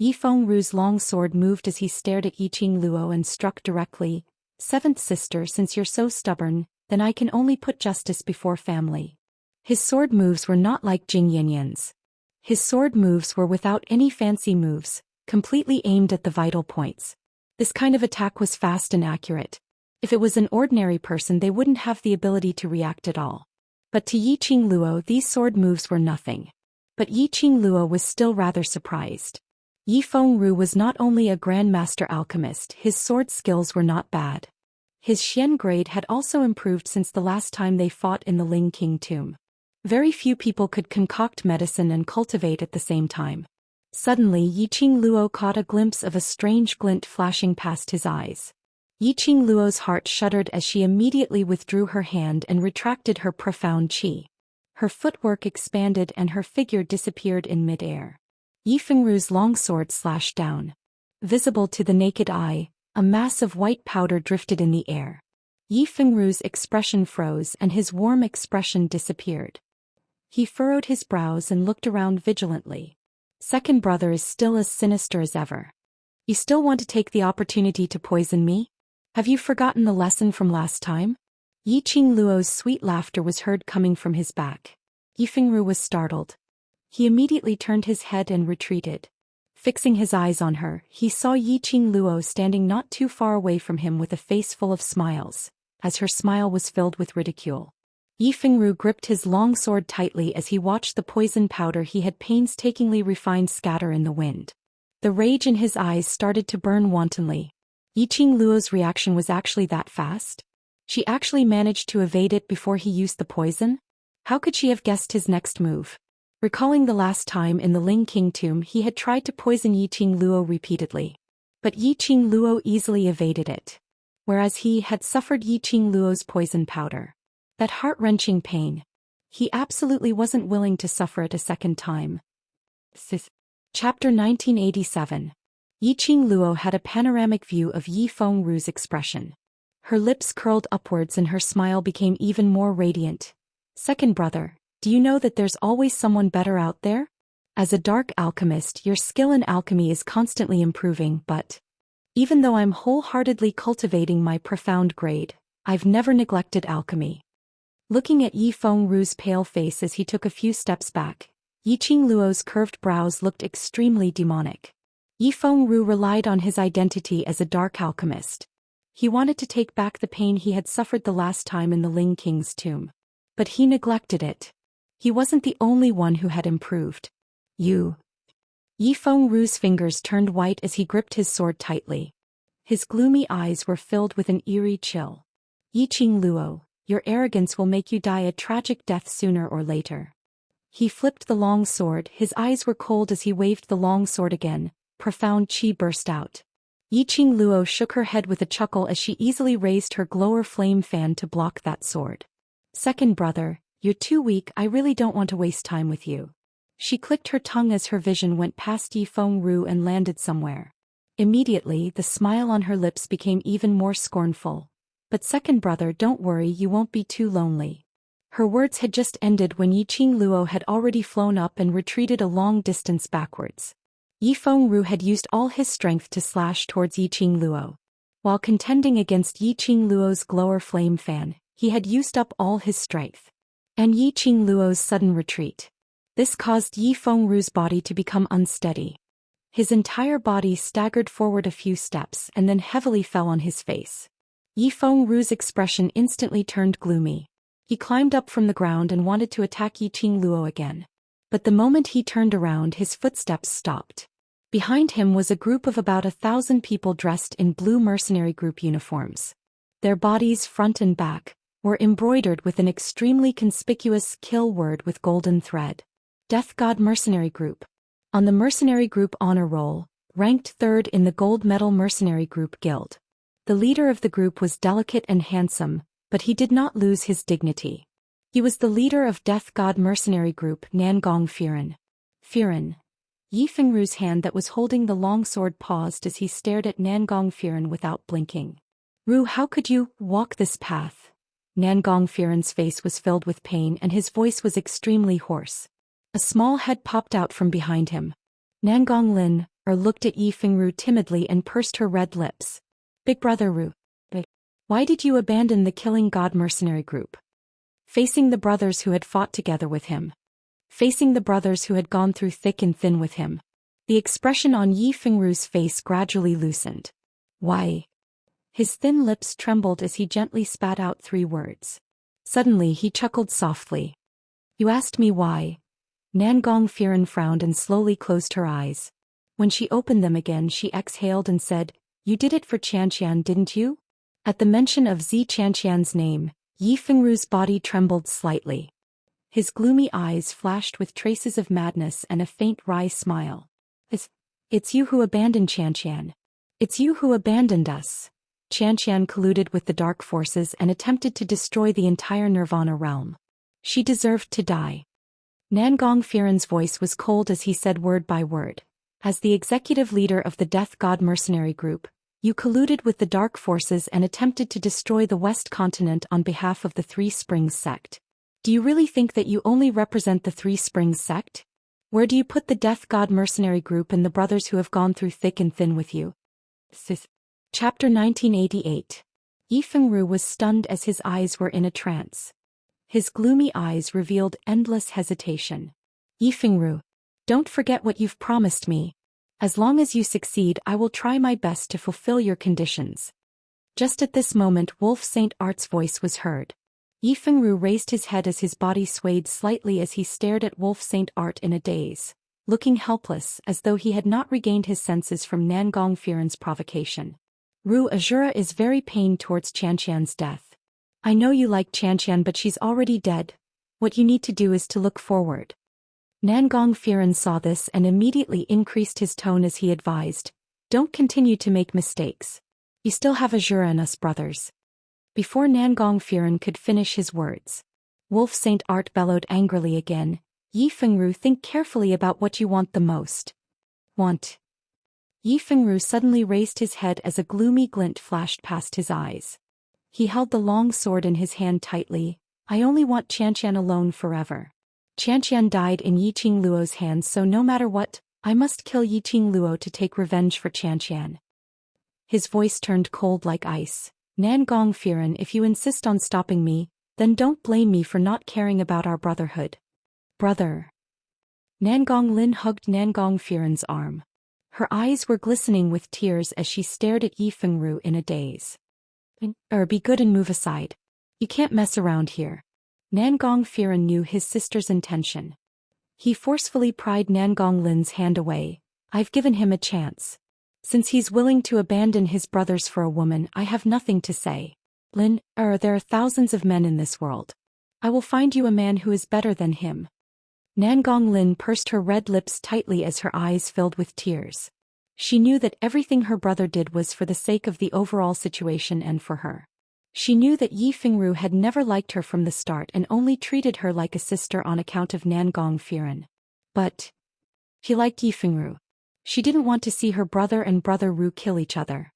Yifengru's long sword moved as he stared at Yiqing Luo and struck directly. Seventh sister, since you're so stubborn, then I can only put justice before family. His sword moves were not like Jing Yanyan's. His sword moves were without any fancy moves, completely aimed at the vital points. This kind of attack was fast and accurate. If it was an ordinary person, they wouldn't have the ability to react at all. But to Yiqing Luo, these sword moves were nothing. But Yiqing Luo was still rather surprised. Yifengru was not only a grandmaster alchemist, his sword skills were not bad. His Xian grade had also improved since the last time they fought in the Ling King tomb. Very few people could concoct medicine and cultivate at the same time. Suddenly, Yiqing Luo caught a glimpse of a strange glint flashing past his eyes. Yiqing Luo's heart shuddered as she immediately withdrew her hand and retracted her profound qi. Her footwork expanded and her figure disappeared in mid-air. Yifengru's longsword slashed down. Visible to the naked eye, a mass of white powder drifted in the air. Yifengru's expression froze and his warm expression disappeared. He furrowed his brows and looked around vigilantly. Second brother is still as sinister as ever. You still want to take the opportunity to poison me? Have you forgotten the lesson from last time? Yiqing Luo's sweet laughter was heard coming from his back. Yifengru was startled. He immediately turned his head and retreated. Fixing his eyes on her, he saw Yiqing Luo standing not too far away from him with a face full of smiles, as her smile was filled with ridicule. Yifengru gripped his long sword tightly as he watched the poison powder he had painstakingly refined scatter in the wind. The rage in his eyes started to burn wantonly. Yiqing Luo's reaction was actually that fast? She actually managed to evade it before he used the poison? How could she have guessed his next move? Recalling the last time in the Ling King tomb he had tried to poison Yiqing Luo repeatedly. But Yiqing Luo easily evaded it. Whereas he had suffered Yiqing Luo's poison powder. That heart-wrenching pain. He absolutely wasn't willing to suffer it a second time. Chapter 1987. Yiqing Luo had a panoramic view of Yifengru's expression. Her lips curled upwards and her smile became even more radiant. Second brother, Do you know that there's always someone better out there? As a dark alchemist, your skill in alchemy is constantly improving, but even though I'm wholeheartedly cultivating my profound grade, I've never neglected alchemy. Looking at Yi Fengru's pale face as he took a few steps back, Yi Qingluo's curved brows looked extremely demonic. Yi Fengru relied on his identity as a dark alchemist. He wanted to take back the pain he had suffered the last time in the Ling King's tomb. But he neglected it. He wasn't the only one who had improved. Yi Fengru's fingers turned white as he gripped his sword tightly. His gloomy eyes were filled with an eerie chill. Yi Qingluo, your arrogance will make you die a tragic death sooner or later. He flipped the long sword, his eyes were cold as he waved the long sword again, profound qi burst out. Yi Qingluo shook her head with a chuckle as she easily raised her glower flame fan to block that sword. Second brother, you're too weak, I really don't want to waste time with you. She clicked her tongue as her vision went past Yi Fengru and landed somewhere. Immediately, the smile on her lips became even more scornful. But second brother, don't worry, you won't be too lonely. Her words had just ended when Yi Qingluo had already flown up and retreated a long distance backwards. Yi Fengru had used all his strength to slash towards Yi Qingluo. While contending against Yi Qingluo's glower flame fan, he had used up all his strength. And Yi Qingluo's sudden retreat. This caused Yi Fengru's body to become unsteady. His entire body staggered forward a few steps and then heavily fell on his face. Yi Fengru's expression instantly turned gloomy. He climbed up from the ground and wanted to attack Yi Qingluo again. But the moment he turned around, his footsteps stopped. Behind him was a group of about 1,000 people dressed in blue mercenary group uniforms. Their bodies, front and back, were embroidered with an extremely conspicuous kill word with golden thread. Death God Mercenary Group. On the Mercenary Group Honor Roll, ranked third in the Gold Medal Mercenary Group Guild. The leader of the group was delicate and handsome, but he did not lose his dignity. He was the leader of Death God Mercenary Group Nangong Firen. Firen. Yi Fengru's hand that was holding the long sword paused as he stared at Nangong Firen without blinking. Ru, how could you walk this path? Nangong Firen's face was filled with pain and his voice was extremely hoarse. A small head popped out from behind him. Nangong Lin, looked at Yi Fengru timidly and pursed her red lips. Big brother Ru. Why did you abandon the Killing God Mercenary Group? Facing the brothers who had fought together with him. Facing the brothers who had gone through thick and thin with him. The expression on Yi Fengru's face gradually loosened. Why? His thin lips trembled as he gently spat out 3 words. Suddenly he chuckled softly. You asked me why. Nangong Firen frowned and slowly closed her eyes. When she opened them again, she exhaled and said, You did it for Xianxia, didn't you? At the mention of Xianxia's name, Yi Fengru's body trembled slightly. His gloomy eyes flashed with traces of madness and a faint wry smile. It's you who abandoned Xianxia. It's you who abandoned us. Xianxia colluded with the dark forces and attempted to destroy the entire Nirvana realm. She deserved to die. Nangong Firen's voice was cold as he said word by word. As the executive leader of the Death God Mercenary Group, you colluded with the dark forces and attempted to destroy the West Continent on behalf of the Three Springs sect. Do you really think that you only represent the Three Springs sect? Where do you put the Death God Mercenary Group and the brothers who have gone through thick and thin with you? Chapter 1988. Yi Fengru was stunned as his eyes were in a trance. His gloomy eyes revealed endless hesitation. Yi Fengru, don't forget what you've promised me. As long as you succeed, I will try my best to fulfill your conditions. Just at this moment, Wolf Saint Art's voice was heard. Yi Fengru raised his head as his body swayed slightly as he stared at Wolf Saint Art in a daze, looking helpless as though he had not regained his senses from Nangong Firen's provocation. Ru Azura is very pained towards Xianxia's death. I know you like Xianxia, but she's already dead. What you need to do is to look forward. Nangong Firen saw this and immediately increased his tone as he advised, Don't continue to make mistakes. You still have Azura in us, brothers. Before Nangong Firen could finish his words, Wolf Saint Art bellowed angrily again, Yi Fengru, think carefully about what you want the most. Want? Yi Fengru suddenly raised his head as a gloomy glint flashed past his eyes. He held the long sword in his hand tightly. I only want Xianxia alone forever. Xianxia died in Yiqing Luo's hands, so no matter what, I must kill Yiqing Luo to take revenge for Xianxia. His voice turned cold like ice. Nangong Firen, if you insist on stopping me, then don't blame me for not caring about our brotherhood. Brother. Nangong Lin hugged Nangong Firen's arm. Her eyes were glistening with tears as she stared at Yi Fengru in a daze. Be good and move aside. You can't mess around here. Nangong Firen knew his sister's intention. He forcefully pried Nangong Lin's hand away. I've given him a chance. Since he's willing to abandon his brothers for a woman, I have nothing to say. Lin, there are thousands of men in this world. I will find you a man who is better than him. Nangong Lin pursed her red lips tightly as her eyes filled with tears. She knew that everything her brother did was for the sake of the overall situation and for her. She knew that Yi Fengru had never liked her from the start and only treated her like a sister on account of Nangong Firen. But he liked Yi Fengru. She didn't want to see her brother and brother Ru kill each other.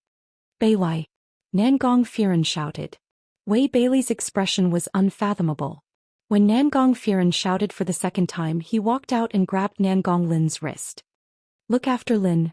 Beilai! Nangong Firen shouted. Wei Bailey's expression was unfathomable. When Nangong Firen shouted for the second time, he walked out and grabbed Nangong Lin's wrist. Look after Lin,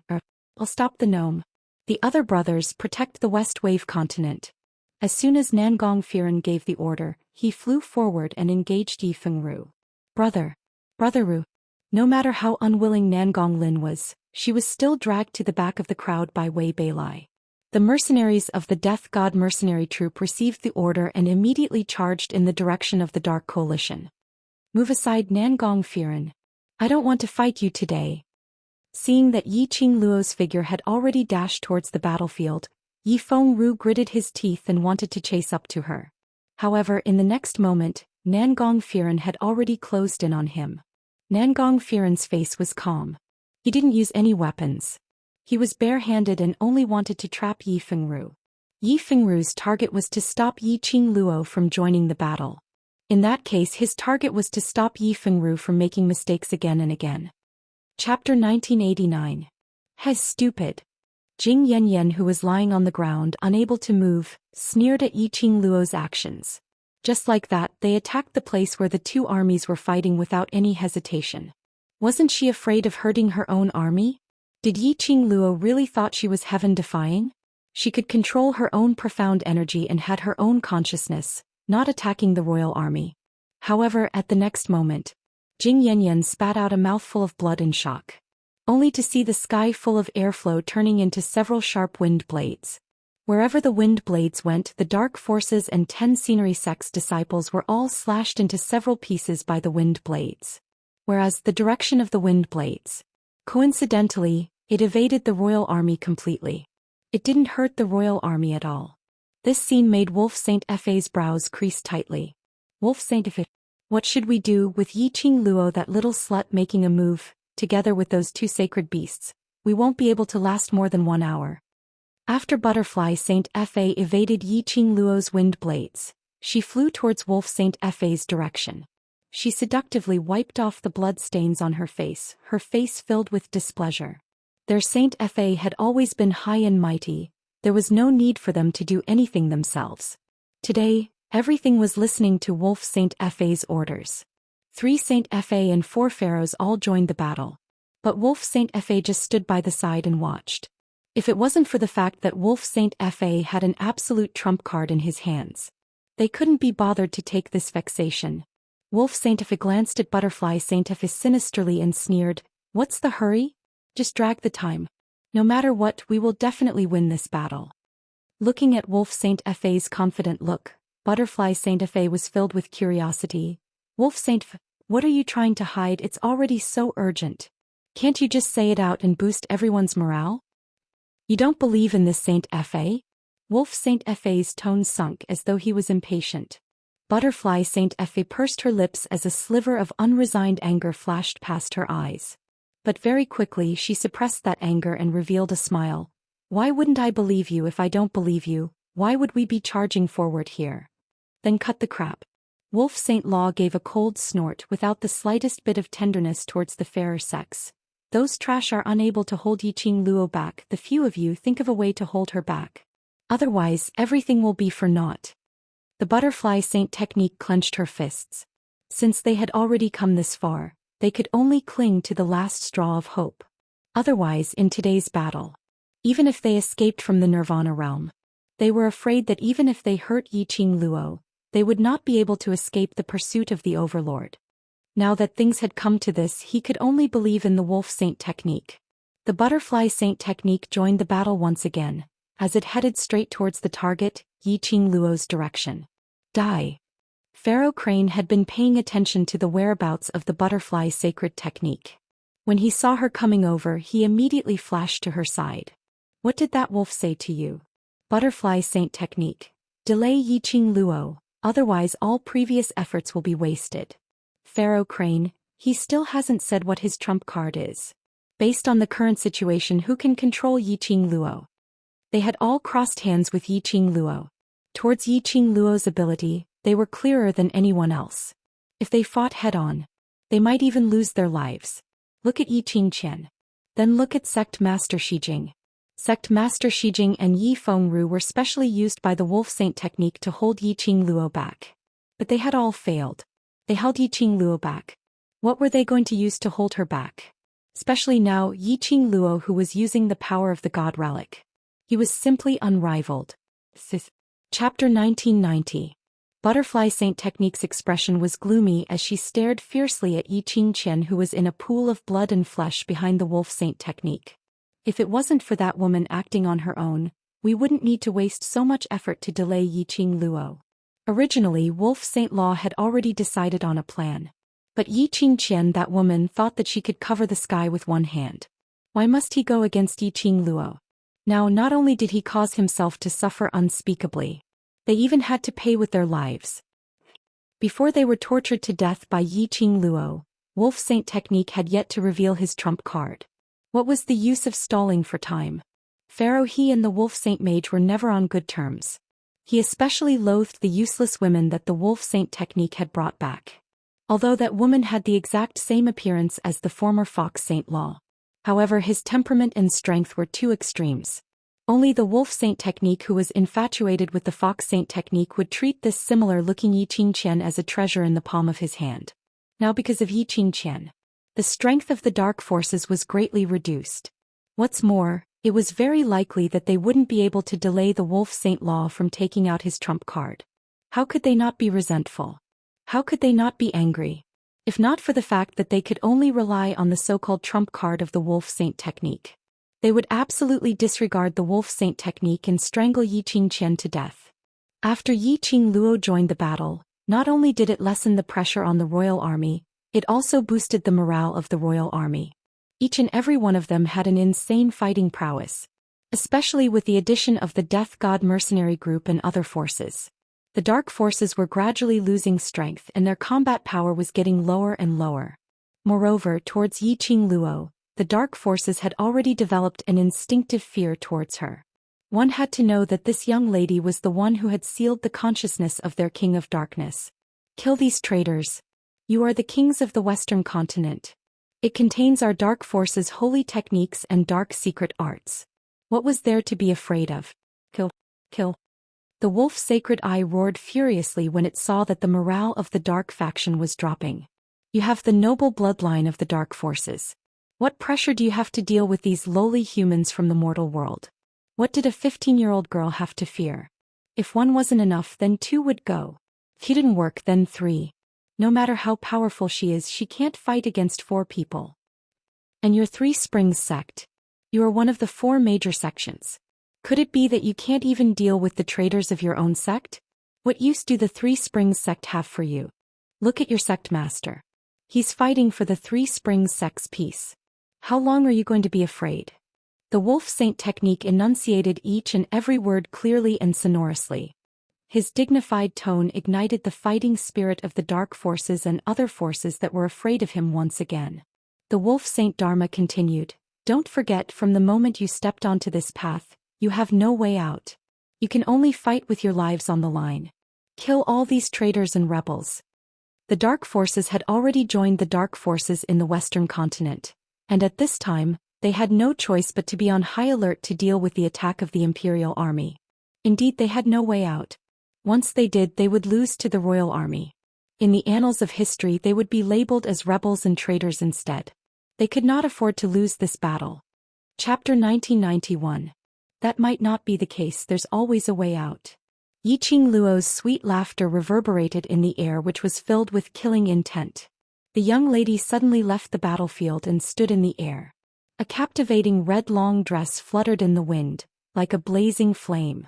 I'll stop the gnome. The other brothers protect the West Wave continent. As soon as Nangong Firen gave the order, he flew forward and engaged Yi Fengru. Brother Ru. No matter how unwilling Nangong Lin was, she was still dragged to the back of the crowd by Wei Beilai. The mercenaries of the Death God mercenary troop received the order and immediately charged in the direction of the Dark Coalition. Move aside, Nangong Firen. I don't want to fight you today. Seeing that Yiqing Luo's figure had already dashed towards the battlefield, Yi Fengru gritted his teeth and wanted to chase up to her. However, in the next moment, Nangong Firen had already closed in on him. Nangong Firen's face was calm. He didn't use any weapons. He was barehanded and only wanted to trap Yi Fengru. Yi Fengru's target was to stop Yiqing Luo from joining the battle. In that case, his target was to stop Yi Fengru from making mistakes again and again. Chapter 1989. Hes stupid. Jing Yanyan, who was lying on the ground unable to move, sneered at Yiqing Luo's actions. Just like that, they attacked the place where the two armies were fighting without any hesitation. Wasn't she afraid of hurting her own army? Did Yiqing Luo really thought she was heaven-defying? She could control her own profound energy and had her own consciousness, not attacking the royal army. However, at the next moment, Jing Yanyan spat out a mouthful of blood in shock. Only to see the sky full of airflow turning into several sharp wind blades. Wherever the wind blades went, the dark forces and 10 scenery sect's disciples were all slashed into several pieces by the wind blades. Whereas the direction of the wind blades, coincidentally, it evaded the royal army completely. It didn't hurt the royal army at all. This scene made Wolf Saint Fe's brows crease tightly. Wolf Saint Fe, what should we do with Yiqing Luo, that little slut, making a move? Together with those two sacred beasts, we won't be able to last more than 1 hour. After Butterfly Saint Fe evaded Yiqing Luo's wind blades, she flew towards Wolf Saint Fe's direction. She seductively wiped off the blood stains on her face filled with displeasure. Their Saint Fe had always been high and mighty, there was no need for them to do anything themselves. Today, everything was listening to Wolf Saint Fe's orders. 3 Saint Fe and 4 pharaohs all joined the battle. But Wolf Saint Fe just stood by the side and watched. If it wasn't for the fact that Wolf Saint Fe had an absolute trump card in his hands, they couldn't be bothered to take this vexation. Wolf Saint Fe glanced at Butterfly Saint Fe sinisterly and sneered, "What's the hurry? Just drag the time. No matter what, we will definitely win this battle." Looking at Wolf Saint Fe's confident look, Butterfly Saint Fe was filled with curiosity. "Wolf Saint Fe, what are you trying to hide? It's already so urgent. Can't you just say it out and boost everyone's morale? You don't believe in this Saint Fe?" Wolf Saint Fe's tone sunk as though he was impatient. Butterfly Saint Fe pursed her lips as a sliver of unresigned anger flashed past her eyes. But very quickly she suppressed that anger and revealed a smile. "Why wouldn't I believe you if I don't believe you? Why would we be charging forward here? Then cut the crap." Wolf Saint Law gave a cold snort without the slightest bit of tenderness towards the fairer sex. "Those trash are unable to hold Yiqing Luo back. The few of you think of a way to hold her back. Otherwise, everything will be for naught." The Butterfly Saint technique clenched her fists. Since they had already come this far, they could only cling to the last straw of hope. Otherwise, in today's battle, even if they escaped from the Nirvana realm, they were afraid that even if they hurt Yiqing Luo, they would not be able to escape the pursuit of the Overlord. Now that things had come to this, he could only believe in the Wolf Saint technique. The Butterfly Saint technique joined the battle once again, as it headed straight towards the target, Yiqing Luo's direction. Die. Pharaoh Crane had been paying attention to the whereabouts of the Butterfly Sacred technique. When he saw her coming over, he immediately flashed to her side. What did that wolf say to you? Butterfly Saint technique. Delay Yiqing Luo, otherwise all previous efforts will be wasted. Pharaoh Crane, he still hasn't said what his trump card is. Based on the current situation, who can control Yiqing Luo? They had all crossed hands with Yiqing Luo. Towards Yiqing Luo's ability, they were clearer than anyone else. If they fought head-on, they might even lose their lives. Look at Yiqing Qian. Then look at Sect Master Shijing. Sect Master Shijing and Yi Fengru were specially used by the Wolf Saint technique to hold Yiqing Luo back. But they had all failed. They held Yiqing Luo back. What were they going to use to hold her back? Especially now, Yiqing Luo, who was using the power of the God Relic. He was simply unrivaled. Chapter 1990. Butterfly Saint Technique's expression was gloomy as she stared fiercely at Yiqing Qian, who was in a pool of blood and flesh behind the Wolf Saint technique. If it wasn't for that woman acting on her own, we wouldn't need to waste so much effort to delay Yiqing Luo. Originally, Wolf Saint Law had already decided on a plan. But Yiqing Qian, that woman, thought that she could cover the sky with one hand. Why must he go against Yiqing Luo? Now, not only did he cause himself to suffer unspeakably, they even had to pay with their lives. Before they were tortured to death by Yiqing Luo, Wolf Saint technique had yet to reveal his trump card. What was the use of stalling for time? Pharaoh he and the Wolf Saint mage were never on good terms. He especially loathed the useless women that the Wolf Saint technique had brought back. Although that woman had the exact same appearance as the former Fox Saint Law. However, his temperament and strength were two extremes. Only the Wolf Saint technique, who was infatuated with the Fox Saint technique, would treat this similar-looking Yiqing Qian as a treasure in the palm of his hand. Now, because of Yiqing Qian, the strength of the dark forces was greatly reduced. What's more, it was very likely that they wouldn't be able to delay the Wolf Saint Law from taking out his trump card. How could they not be resentful? How could they not be angry? If not for the fact that they could only rely on the so-called trump card of the Wolf Saint technique. They would absolutely disregard the Wolf Saint technique and strangle Yiqing Qian to death. After Yiqing Luo joined the battle, not only did it lessen the pressure on the royal army, it also boosted the morale of the royal army. Each and every one of them had an insane fighting prowess. Especially with the addition of the Death God mercenary group and other forces. The dark forces were gradually losing strength and their combat power was getting lower and lower. Moreover, towards Yiqing Luo, the dark forces had already developed an instinctive fear towards her. One had to know that this young lady was the one who had sealed the consciousness of their king of darkness. Kill these traitors. You are the kings of the Western continent. It contains our dark forces' holy techniques and dark secret arts. What was there to be afraid of? Kill. Kill. The wolf's sacred eye roared furiously when it saw that the morale of the dark faction was dropping. You have the noble bloodline of the dark forces. What pressure do you have to deal with these lowly humans from the mortal world? What did a 15-year-old girl have to fear? If one wasn't enough, then two would go. If he didn't work, then three. No matter how powerful she is, she can't fight against four people. And your Three Springs sect? You are one of the four major sections. Could it be that you can't even deal with the traitors of your own sect? What use do the Three Springs sect have for you? Look at your sect master. He's fighting for the Three Springs sect's peace. How long are you going to be afraid? The Wolf Saint technique enunciated each and every word clearly and sonorously. His dignified tone ignited the fighting spirit of the dark forces and other forces that were afraid of him once again. The Wolf Saint Dharma continued, "Don't forget, from the moment you stepped onto this path, you have no way out. You can only fight with your lives on the line. Kill all these traitors and rebels." The dark forces had already joined the dark forces in the Western continent, and at this time, they had no choice but to be on high alert to deal with the attack of the Imperial Army. Indeed, they had no way out. Once they did, they would lose to the Royal Army. In the annals of history they would be labeled as rebels and traitors instead. They could not afford to lose this battle. Chapter 1991. That might not be the case, there's always a way out. Yiqing Luo's sweet laughter reverberated in the air, which was filled with killing intent. The young lady suddenly left the battlefield and stood in the air. A captivating red long dress fluttered in the wind, like a blazing flame.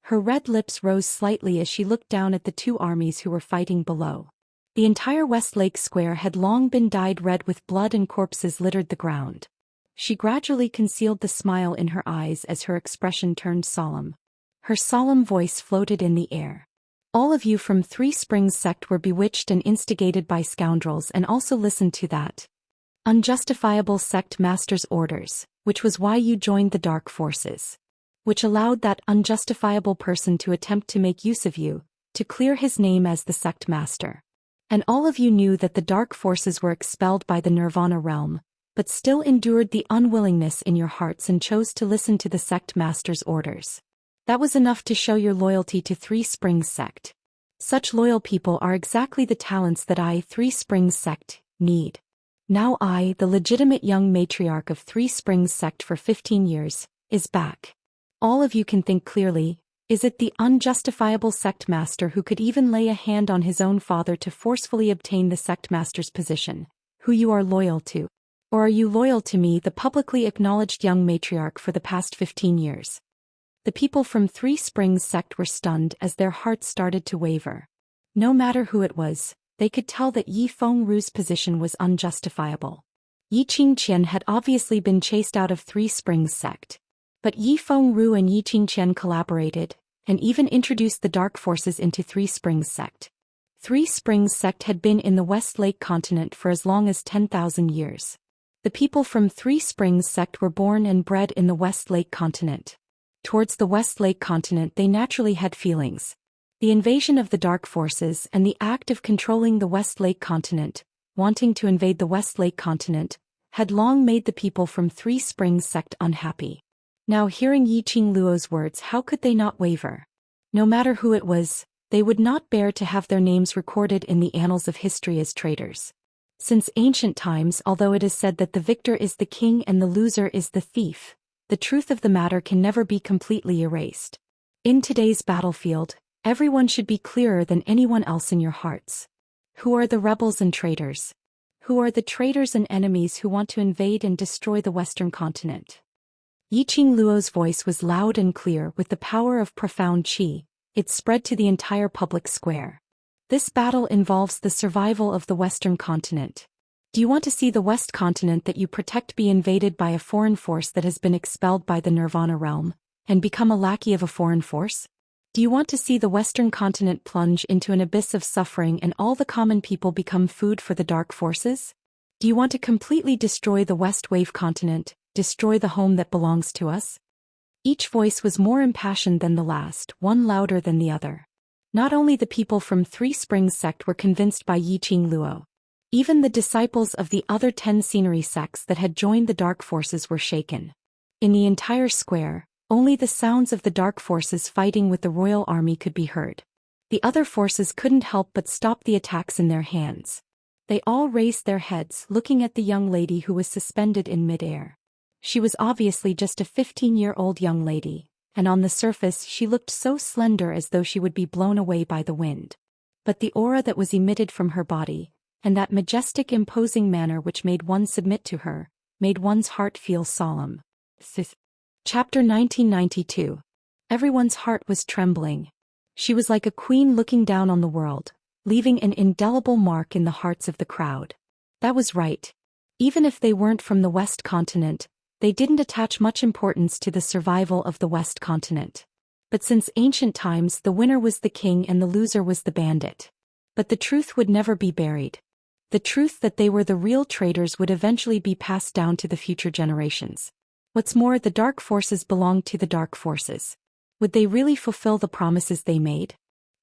Her red lips rose slightly as she looked down at the two armies who were fighting below. The entire West Lake Square had long been dyed red with blood and corpses littered the ground. She gradually concealed the smile in her eyes as her expression turned solemn. Her solemn voice floated in the air. All of you from Three Springs sect were bewitched and instigated by scoundrels and also listened to that unjustifiable sect master's orders, which was why you joined the dark forces. Which allowed that unjustifiable person to attempt to make use of you, to clear his name as the sect master. And all of you knew that the dark forces were expelled by the Nirvana realm, but still endured the unwillingness in your hearts and chose to listen to the sect master's orders. That was enough to show your loyalty to Three Springs sect. Such loyal people are exactly the talents that I, Three Springs sect, need. Now I, the legitimate young matriarch of Three Springs sect for 15 years, is back. All of you can think clearly. Is it the unjustifiable sect master who could even lay a hand on his own father to forcefully obtain the sect master's position, who you are loyal to? Or are you loyal to me, the publicly acknowledged young matriarch for the past 15 years? The people from Three Springs sect were stunned as their hearts started to waver. No matter who it was, they could tell that Yi Fengru's position was unjustifiable. Yi Qingqian had obviously been chased out of Three Springs sect. But Yi Fengru and Yi Qingqian collaborated, and even introduced the dark forces into Three Springs sect. Three Springs sect had been in the West Lake continent for as long as 10,000 years. The people from Three Springs sect were born and bred in the West Lake continent. Towards the West Lake continent they naturally had feelings. The invasion of the dark forces and the act of controlling the West Lake continent, wanting to invade the West Lake continent, had long made the people from Three Springs sect unhappy. Now hearing Yiqing Luo's words, how could they not waver? No matter who it was, they would not bear to have their names recorded in the annals of history as traitors. Since ancient times, although it is said that the victor is the king and the loser is the thief, the truth of the matter can never be completely erased. In today's battlefield, everyone should be clearer than anyone else in your hearts. Who are the rebels and traitors? Who are the traitors and enemies who want to invade and destroy the Western continent? Yiqing Luo's voice was loud and clear with the power of profound qi. It spread to the entire public square. This battle involves the survival of the Western continent. Do you want to see the West continent that you protect be invaded by a foreign force that has been expelled by the Nirvana realm, and become a lackey of a foreign force? Do you want to see the Western continent plunge into an abyss of suffering and all the common people become food for the dark forces? Do you want to completely destroy the West Wave continent, destroy the home that belongs to us? Each voice was more impassioned than the last, one louder than the other. Not only the people from Three Springs sect were convinced by Yiqing Luo. Even the disciples of the other 10 scenery sects that had joined the dark forces were shaken. In the entire square, only the sounds of the dark forces fighting with the royal army could be heard. The other forces couldn't help but stop the attacks in their hands. They all raised their heads, looking at the young lady who was suspended in midair. She was obviously just a 15-year-old young lady, and on the surface she looked so slender as though she would be blown away by the wind. But the aura that was emitted from her body, and that majestic imposing manner which made one submit to her, made one's heart feel solemn. Chapter 1992. Everyone's heart was trembling. She was like a queen looking down on the world, leaving an indelible mark in the hearts of the crowd. That was right. Even if they weren't from the West continent, they didn't attach much importance to the survival of the West continent. But since ancient times the winner was the king and the loser was the bandit. But the truth would never be buried. The truth that they were the real traitors would eventually be passed down to the future generations. What's more, the dark forces belonged to the dark forces. Would they really fulfill the promises they made?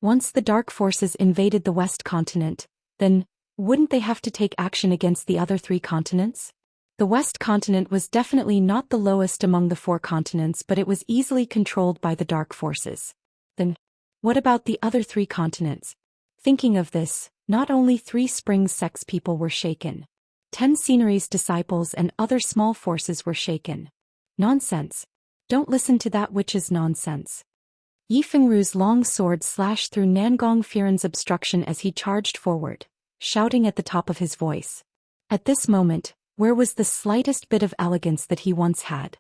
Once the dark forces invaded the West continent, then, wouldn't they have to take action against the other 3 continents? The West continent was definitely not the lowest among the 4 continents, but it was easily controlled by the dark forces. Then, what about the other 3 continents? Thinking of this, Not only Three Springs sect's people were shaken. 10 Scenery's disciples and other small forces were shaken. Nonsense. Don't listen to that witch's nonsense. Yi Fengru's long sword slashed through Nangong Firen's obstruction as he charged forward, shouting at the top of his voice. At this moment, where was the slightest bit of elegance that he once had?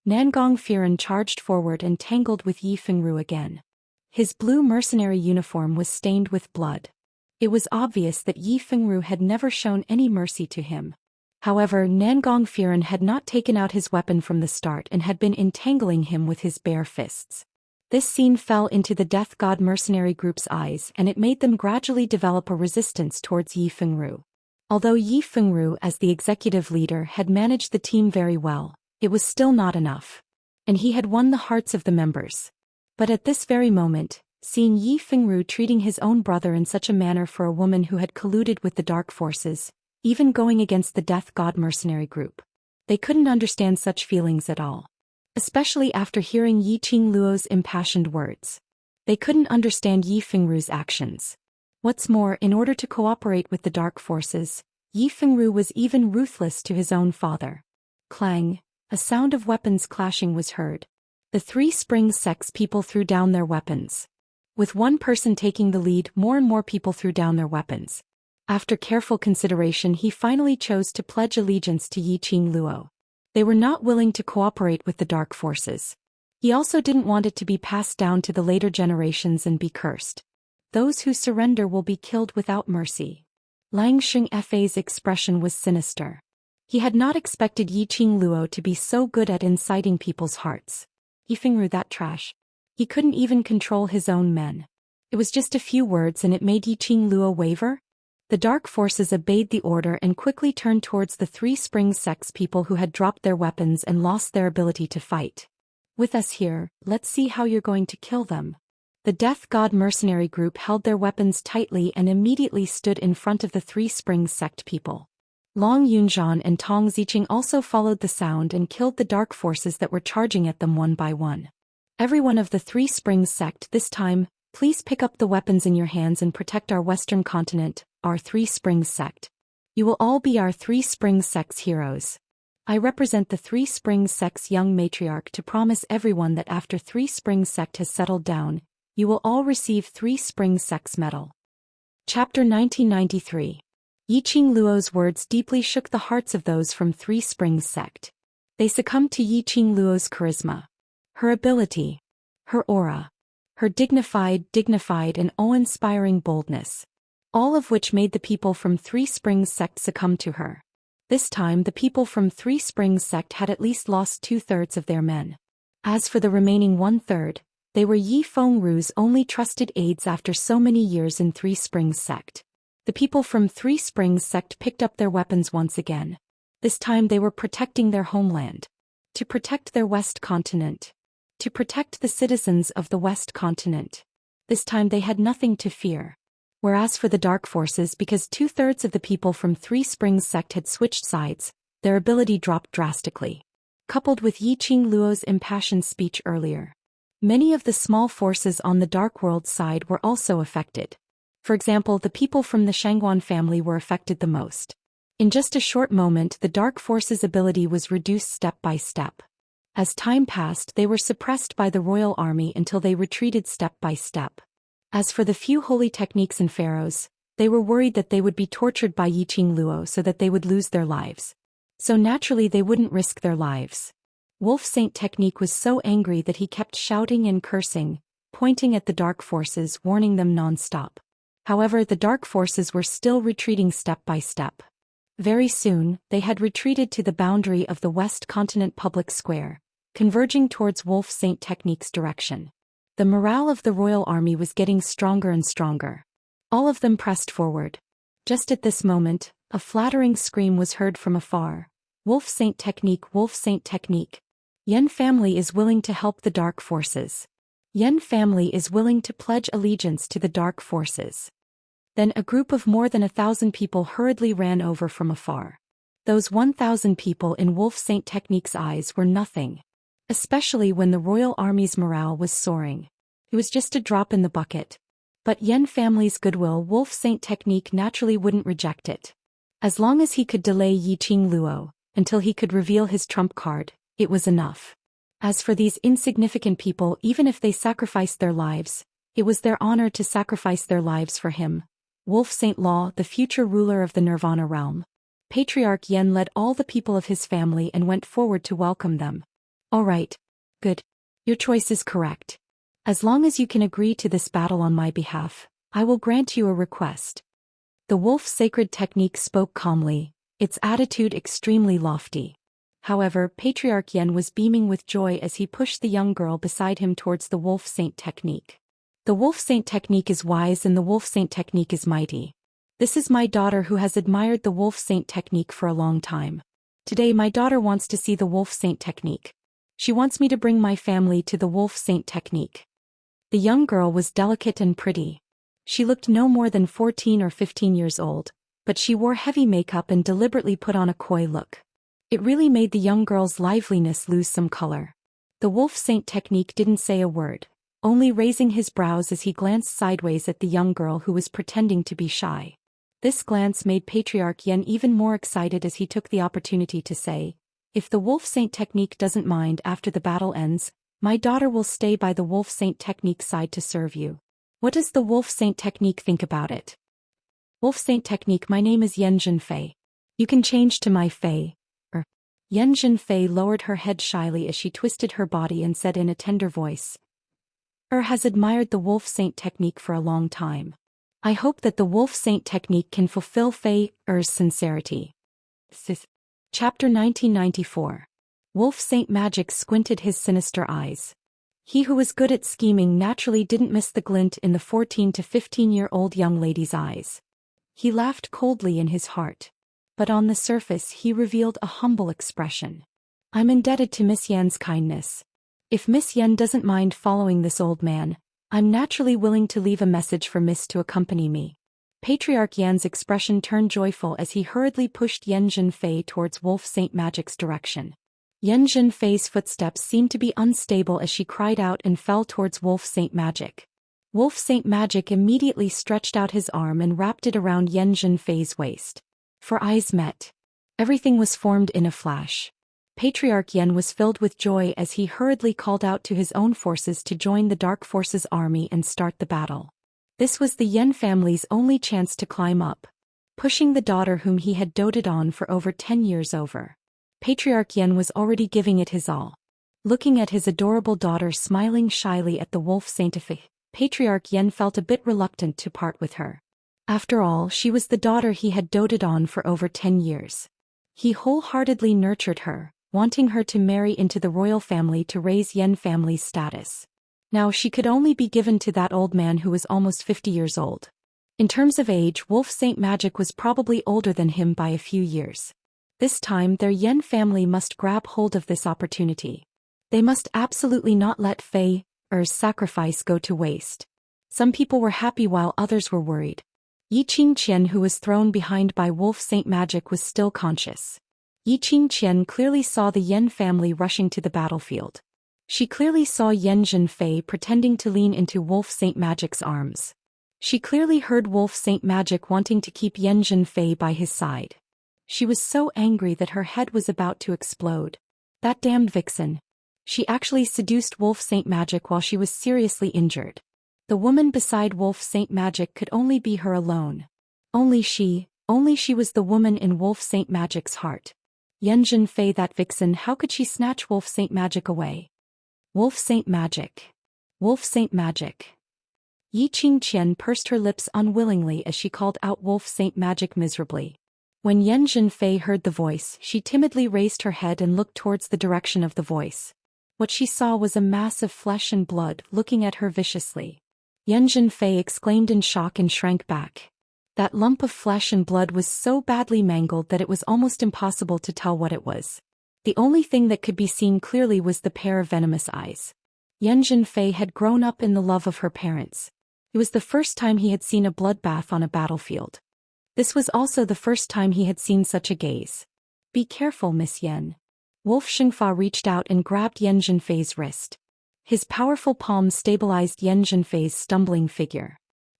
Nangong Firen charged forward and tangled with Yi Fengru again. His blue mercenary uniform was stained with blood. It was obvious that Yi Fengru had never shown any mercy to him. However, Nangong Firen had not taken out his weapon from the start and had been entangling him with his bare fists. This scene fell into the Death God mercenary group's eyes, and it made them gradually develop a resistance towards Yi Fengru. Although Yi Fengru, as the executive leader, had managed the team very well, it was still not enough. And he had won the hearts of the members. But at this very moment, seeing Yi Fengru treating his own brother in such a manner for a woman who had colluded with the dark forces, even going against the Death God mercenary group, they couldn't understand such feelings at all. Especially after hearing Yi Qingluo's impassioned words. They couldn't understand Yi Fengru's actions. What's more, in order to cooperate with the dark forces, Yi Fengru was even ruthless to his own father. Clang! A sound of weapons clashing was heard. The Three Springs sect's people threw down their weapons. With one person taking the lead, more and more people threw down their weapons. After careful consideration, he finally chose to pledge allegiance to Yi Qingluo. They were not willing to cooperate with the dark forces. He also didn't want it to be passed down to the later generations and be cursed. Those who surrender will be killed without mercy. Lang Shengfei's expression was sinister. He had not expected Yi Qingluo to be so good at inciting people's hearts. Yi Fengru, that trash. He couldn't even control his own men. It was just a few words and it made Yi Qingluo waver. The dark forces obeyed the order and quickly turned towards the Three Springs sect's people who had dropped their weapons and lost their ability to fight. With us here, let's see how you're going to kill them. The Death God mercenary group held their weapons tightly and immediately stood in front of the Three Springs sect people. Long Yunzhan and Tong Ziqing also followed the sound and killed the dark forces that were charging at them one by one. Everyone of the Three Springs sect this time, please pick up the weapons in your hands and protect our western continent, our Three Springs sect. You will all be our Three Springs sect's heroes. I represent the Three Springs sect's young matriarch to promise everyone that after Three Springs sect has settled down, you will all receive Three Springs sect's medal. Chapter 1993. Yi Qingluo's words deeply shook the hearts of those from Three Springs sect. They succumbed to Yi Qingluo's charisma. Her ability, her aura, her dignified and awe-inspiring boldness, all of which made the people from Three Springs sect succumb to her. This time the people from Three Springs sect had at least lost 2/3 of their men. As for the remaining 1/3, they were Yi Fengru's only trusted aides after so many years in Three Springs sect. The people from Three Springs sect picked up their weapons once again. This time they were protecting their homeland. To protect their West continent. To protect the citizens of the West continent. This time they had nothing to fear. Whereas for the dark forces, because 2/3 of the people from Three Springs sect had switched sides, their ability dropped drastically. Coupled with Yi Qingluo's impassioned speech earlier, many of the small forces on the Dark World side were also affected. For example, the people from the Shangguan family were affected the most. In just a short moment, the dark forces' ability was reduced step by step. As time passed, they were suppressed by the royal army until they retreated step by step. As for the few holy techniques and pharaohs, they were worried that they would be tortured by Yi Qingluo so that they would lose their lives. So naturally they wouldn't risk their lives. Wolf Saint technique was so angry that he kept shouting and cursing, pointing at the dark forces, warning them non-stop. However, the dark forces were still retreating step by step. Very soon, they had retreated to the boundary of the West Continent public square, converging towards Wolf Saint technique's direction. The morale of the royal army was getting stronger and stronger. All of them pressed forward. Just at this moment, a flattering scream was heard from afar. Wolf Saint technique, Wolf Saint technique. Yan family is willing to help the dark forces. Yan family is willing to pledge allegiance to the dark forces. Then a group of more than 1,000 people hurriedly ran over from afar. Those 1,000 people in Wolf Saint technique's eyes were nothing. Especially when the royal army's morale was soaring. It was just a drop in the bucket. But Yan family's goodwill Wolf Saint technique naturally wouldn't reject it. As long as he could delay Yiqing Luo until he could reveal his trump card, it was enough. As for these insignificant people, even if they sacrificed their lives, it was their honor to sacrifice their lives for him. Wolf Saint Law, the future ruler of the Nirvana realm. Patriarch Yan led all the people of his family and went forward to welcome them. All right. Good. Your choice is correct. As long as you can agree to this battle on my behalf, I will grant you a request. The wolf sacred technique spoke calmly, its attitude extremely lofty. However, Patriarch Yan was beaming with joy as he pushed the young girl beside him towards the wolf saint technique. The wolf saint technique is wise and the wolf saint technique is mighty. This is my daughter who has admired the wolf saint technique for a long time. Today my daughter wants to see the wolf saint technique. She wants me to bring my family to the wolf saint technique. The young girl was delicate and pretty. She looked no more than 14 or 15 years old, but she wore heavy makeup and deliberately put on a coy look. It really made the young girl's liveliness lose some color. The wolf saint technique didn't say a word, only raising his brows as he glanced sideways at the young girl who was pretending to be shy. This glance made Patriarch Yan even more excited as he took the opportunity to say, "If the wolf saint technique doesn't mind after the battle ends, my daughter will stay by the wolf saint technique side to serve you. What does the wolf saint technique think about it?" Wolf saint technique, my name is Yan Zhenfei. You can change to my Fei. Yan Zhenfei lowered her head shyly as she twisted her body and said in a tender voice, has admired the wolf saint technique for a long time. I hope that the wolf saint technique can fulfill Fei's sincerity. Chapter 1994. Wolf Saint Magic squinted his sinister eyes. He who was good at scheming naturally didn't miss the glint in the 14 to 15-year-old young lady's eyes. He laughed coldly in his heart. But on the surface he revealed a humble expression. I'm indebted to Miss Yan's kindness. If Miss Yan doesn't mind following this old man, I'm naturally willing to leave a message for Miss to accompany me. Patriarch Yan's expression turned joyful as he hurriedly pushed Yan Zhenfei towards Wolf Saint Magic's direction. Yan Zhenfei's footsteps seemed to be unstable as she cried out and fell towards Wolf Saint Magic. Wolf Saint Magic immediately stretched out his arm and wrapped it around Yan Zhenfei's waist. For eyes met. Everything was formed in a flash. Patriarch Yan was filled with joy as he hurriedly called out to his own forces to join the Dark Forces army and start the battle. This was the Yan family's only chance to climb up, pushing the daughter whom he had doted on for over 10 years over. Patriarch Yan was already giving it his all. Looking at his adorable daughter smiling shyly at the wolf saint, Patriarch Yan felt a bit reluctant to part with her. After all, she was the daughter he had doted on for over 10 years. He wholeheartedly nurtured her, wanting her to marry into the royal family to raise Yan family's status. Now she could only be given to that old man who was almost 50 years old. In terms of age, Wolf Saint Magic was probably older than him by a few years. This time their Yan family must grab hold of this opportunity. They must absolutely not let Fei's sacrifice go to waste. Some people were happy while others were worried. Xianxia, who was thrown behind by Wolf Saint Magic, was still conscious. Xianxia clearly saw the Yan family rushing to the battlefield. She clearly saw Yan Zhenfei pretending to lean into Wolf Saint Magic's arms. She clearly heard Wolf Saint Magic wanting to keep Yan Zhenfei by his side. She was so angry that her head was about to explode. That damned vixen. She actually seduced Wolf Saint Magic while she was seriously injured. The woman beside Wolf Saint Magic could only be her alone. Only she was the woman in Wolf Saint Magic's heart. Yan Zhenfei, that vixen, how could she snatch Wolf Saint Magic away? Wolf Saint Magic. Wolf Saint Magic. Xianxia pursed her lips unwillingly as she called out Wolf Saint Magic miserably. When Yan Zhenfei heard the voice, she timidly raised her head and looked towards the direction of the voice. What she saw was a mass of flesh and blood looking at her viciously. Yan Zhenfei exclaimed in shock and shrank back. That lump of flesh and blood was so badly mangled that it was almost impossible to tell what it was. The only thing that could be seen clearly was the pair of venomous eyes. Yan Zhenfei had grown up in the love of her parents. It was the first time he had seen a bloodbath on a battlefield. This was also the first time he had seen such a gaze. Be careful, Miss Yan. Wolf Xingfa reached out and grabbed Yan Zhenfei's wrist. His powerful palm stabilized Yan Zhenfei's stumbling figure.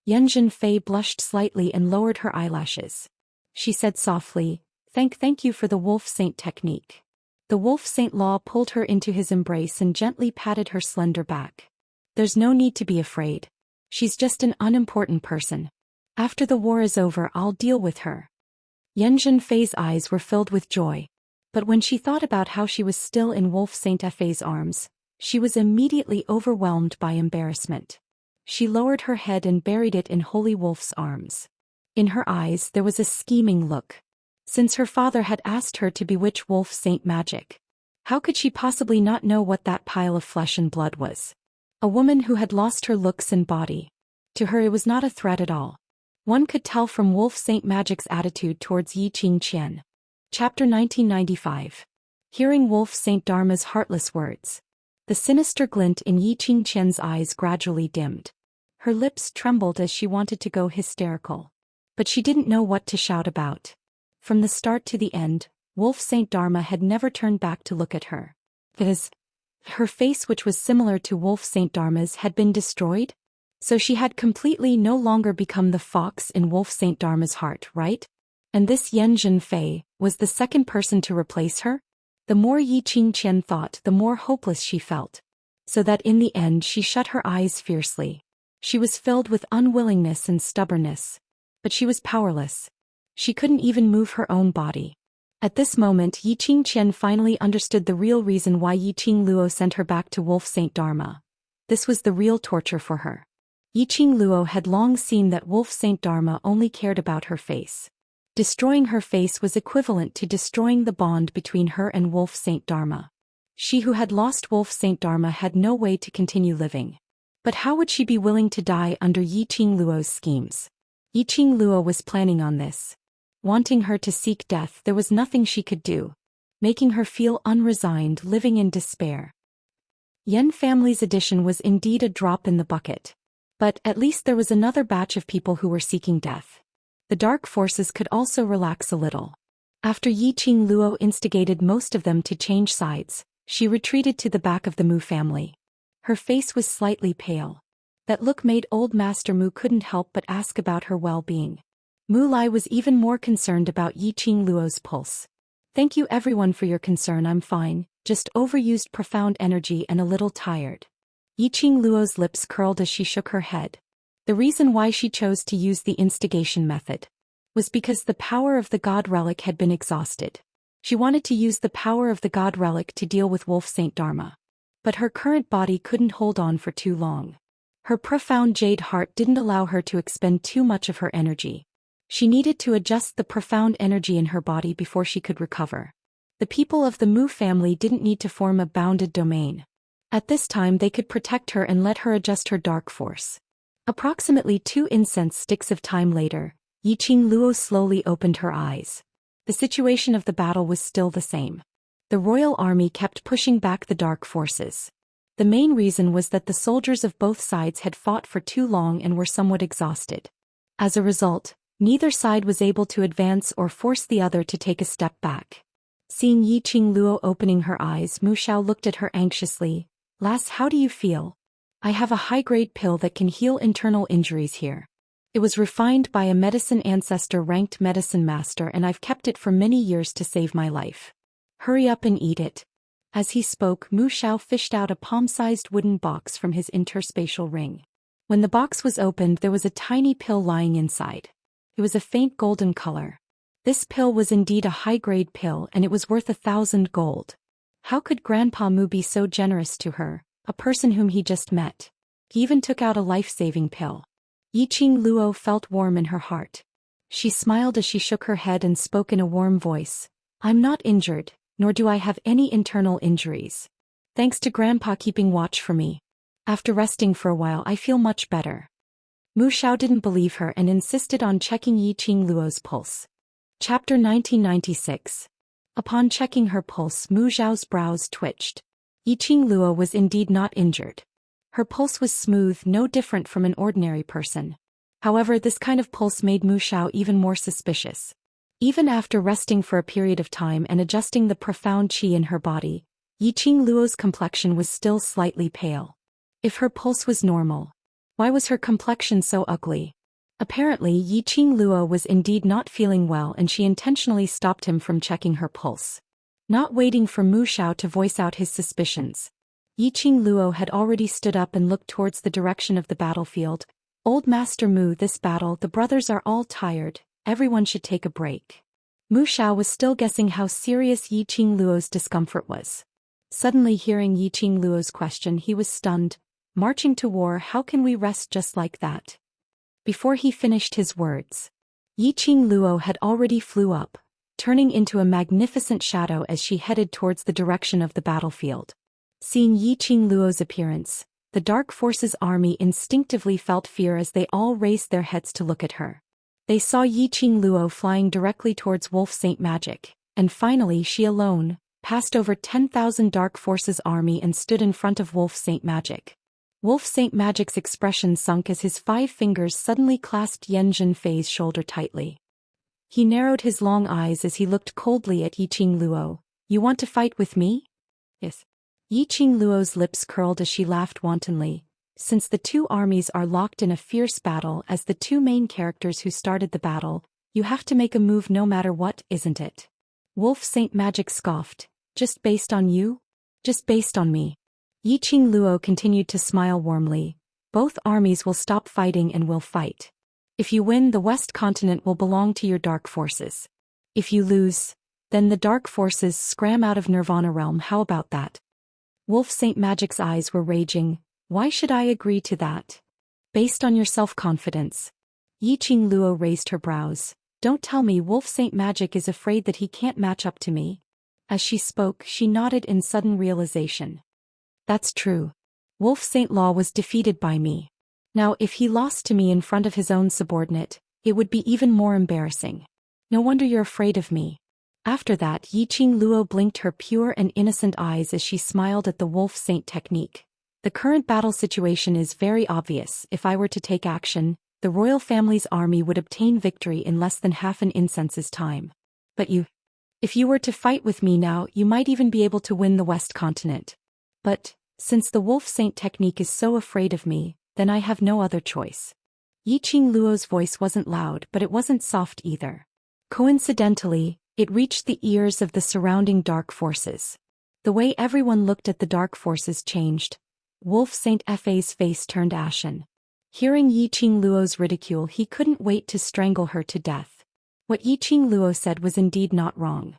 Yan Fei blushed slightly and lowered her eyelashes. She said softly, Thank you for the wolf saint technique. The wolf saint Law pulled her into his embrace and gently patted her slender back. There's no need to be afraid. She's just an unimportant person. After the war is over, I'll deal with her. Yan Fei's eyes were filled with joy. But when she thought about how she was still in Wolf Saint Fei's arms, she was immediately overwhelmed by embarrassment. She lowered her head and buried it in Holy Wolf's arms. In her eyes there was a scheming look. Since her father had asked her to bewitch Wolf Saint magic, how could she possibly not know what that pile of flesh and blood was? A woman who had lost her looks and body. To her it was not a threat at all. One could tell from Wolf Saint Magic's attitude towards Xianxia. Chapter 1995. Hearing Wolf Saint Dharma's heartless words, the sinister glint in Xianxia's eyes gradually dimmed. Her lips trembled as she wanted to go hysterical. But she didn't know what to shout about. From the start to the end, Wolf Saint Dharma had never turned back to look at her. Her face, which was similar to Wolf Saint Dharma's, had been destroyed? So she had completely no longer become the fox in Wolf Saint Dharma's heart, right? And this Yan Fei was the second person to replace her? The more Xianxia thought, the more hopeless she felt. So that in the end she shut her eyes fiercely. She was filled with unwillingness and stubbornness. But she was powerless. She couldn't even move her own body. At this moment Xianxia finally understood the real reason why Yiqing Luo sent her back to Wolf Saint Dharma. This was the real torture for her. Yiqing Luo had long seen that Wolf Saint Dharma only cared about her face. Destroying her face was equivalent to destroying the bond between her and Wolf Saint Dharma. She who had lost Wolf Saint Dharma had no way to continue living. But how would she be willing to die under Yiqing Luo's schemes? Yiqing Luo was planning on this. Wanting her to seek death, there was nothing she could do. Making her feel unresigned, living in despair. Yan family's addition was indeed a drop in the bucket. But at least there was another batch of people who were seeking death. The dark forces could also relax a little. After Yiqing Luo instigated most of them to change sides, she retreated to the back of the Mu family. Her face was slightly pale. That look made old Master Mu couldn't help but ask about her well-being. Mu Lai was even more concerned about Yiqing Luo's pulse. Thank you everyone for your concern, I'm fine, just overused profound energy and a little tired. Yiqing Luo's lips curled as she shook her head. The reason why she chose to use the instigation method was because the power of the God Relic had been exhausted. She wanted to use the power of the God Relic to deal with Wolf Saint Dharma. But her current body couldn't hold on for too long. Her profound jade heart didn't allow her to expend too much of her energy. She needed to adjust the profound energy in her body before she could recover. The people of the Mu family didn't need to form a bounded domain. At this time they could protect her and let her adjust her dark force. Approximately 2 incense sticks of time later, Yiqing Luo slowly opened her eyes. The situation of the battle was still the same. The royal army kept pushing back the dark forces. The main reason was that the soldiers of both sides had fought for too long and were somewhat exhausted. As a result, neither side was able to advance or force the other to take a step back. Seeing Yiqing Luo opening her eyes, Mu Xiao looked at her anxiously. Lass, how do you feel? I have a high-grade pill that can heal internal injuries here. It was refined by a medicine ancestor-ranked medicine master and I've kept it for many years to save my life. Hurry up and eat it. As he spoke, Mu Xiao fished out a palm-sized wooden box from his interspatial ring. When the box was opened, there was a tiny pill lying inside. It was a faint golden color. This pill was indeed a high-grade pill and it was worth 1,000 gold. How could Grandpa Mu be so generous to her, a person whom he just met? He even took out a life-saving pill. Yiqing Luo felt warm in her heart. She smiled as she shook her head and spoke in a warm voice. I'm not injured, nor do I have any internal injuries. Thanks to Grandpa keeping watch for me. After resting for a while I feel much better. Mu Xiao didn't believe her and insisted on checking Yiqing Luo's pulse. Chapter 1996. Upon checking her pulse, Mu Xiao's brows twitched. Yiqing Luo was indeed not injured. Her pulse was smooth, no different from an ordinary person. However, this kind of pulse made Mu Xiao even more suspicious. Even after resting for a period of time and adjusting the profound qi in her body, Yiqing Luo's complexion was still slightly pale. If her pulse was normal, why was her complexion so ugly? Apparently Yiqing Luo was indeed not feeling well and she intentionally stopped him from checking her pulse. Not waiting for Mu Xiao to voice out his suspicions, Yiqing Luo had already stood up and looked towards the direction of the battlefield. Old Master Mu, this battle, the brothers are all tired, everyone should take a break. Mu Xiao was still guessing how serious Yiqing Luo's discomfort was. Suddenly hearing Yiqing Luo's question, he was stunned. Marching to war, how can we rest just like that? Before he finished his words, Yiqing Luo had already flew up, turning into a magnificent shadow as she headed towards the direction of the battlefield. Seeing Yiqing Luo's appearance, the Dark Forces army instinctively felt fear as they all raised their heads to look at her. They saw Yiqing Luo flying directly towards Wolf Saint Magic, and finally she alone passed over 10,000 Dark Forces army and stood in front of Wolf Saint Magic. Wolf Saint Magic's expression sunk as his 5 fingers suddenly clasped Yan Zhenfei's shoulder tightly. He narrowed his long eyes as he looked coldly at Yiqing Luo. You want to fight with me? Yes. Yiqing Luo's lips curled as she laughed wantonly. Since the two armies are locked in a fierce battle as the two main characters who started the battle, you have to make a move no matter what, isn't it? Wolf Saint Magic scoffed. Just based on you? Just based on me. Yiqing Luo continued to smile warmly. Both armies will stop fighting and will fight. If you win, the West Continent will belong to your Dark Forces. If you lose, then the Dark Forces scram out of Nirvana Realm. How about that? Wolf Saint Magic's eyes were raging. Why should I agree to that? Based on your self-confidence. Yiqing Luo raised her brows. Don't tell me Wolf Saint Magic is afraid that he can't match up to me. As she spoke, she nodded in sudden realization. That's true. Wolf Saint Law was defeated by me. Now if he lost to me in front of his own subordinate, it would be even more embarrassing. No wonder you're afraid of me. After that, Yiqing Luo blinked her pure and innocent eyes as she smiled at the Wolf Saint technique. The current battle situation is very obvious. If I were to take action, the royal family's army would obtain victory in less than half an incense's time. But if you were to fight with me now, you might even be able to win the West Continent. But, since the Wolf Saint technique is so afraid of me, then I have no other choice. Yiqing Luo's voice wasn't loud, but it wasn't soft either. Coincidentally, it reached the ears of the surrounding Dark Forces. The way everyone looked at the Dark Forces changed. Wolf Saint Fa's face turned ashen. Hearing Yiqing Luo's ridicule, he couldn't wait to strangle her to death. What Yiqing Luo said was indeed not wrong.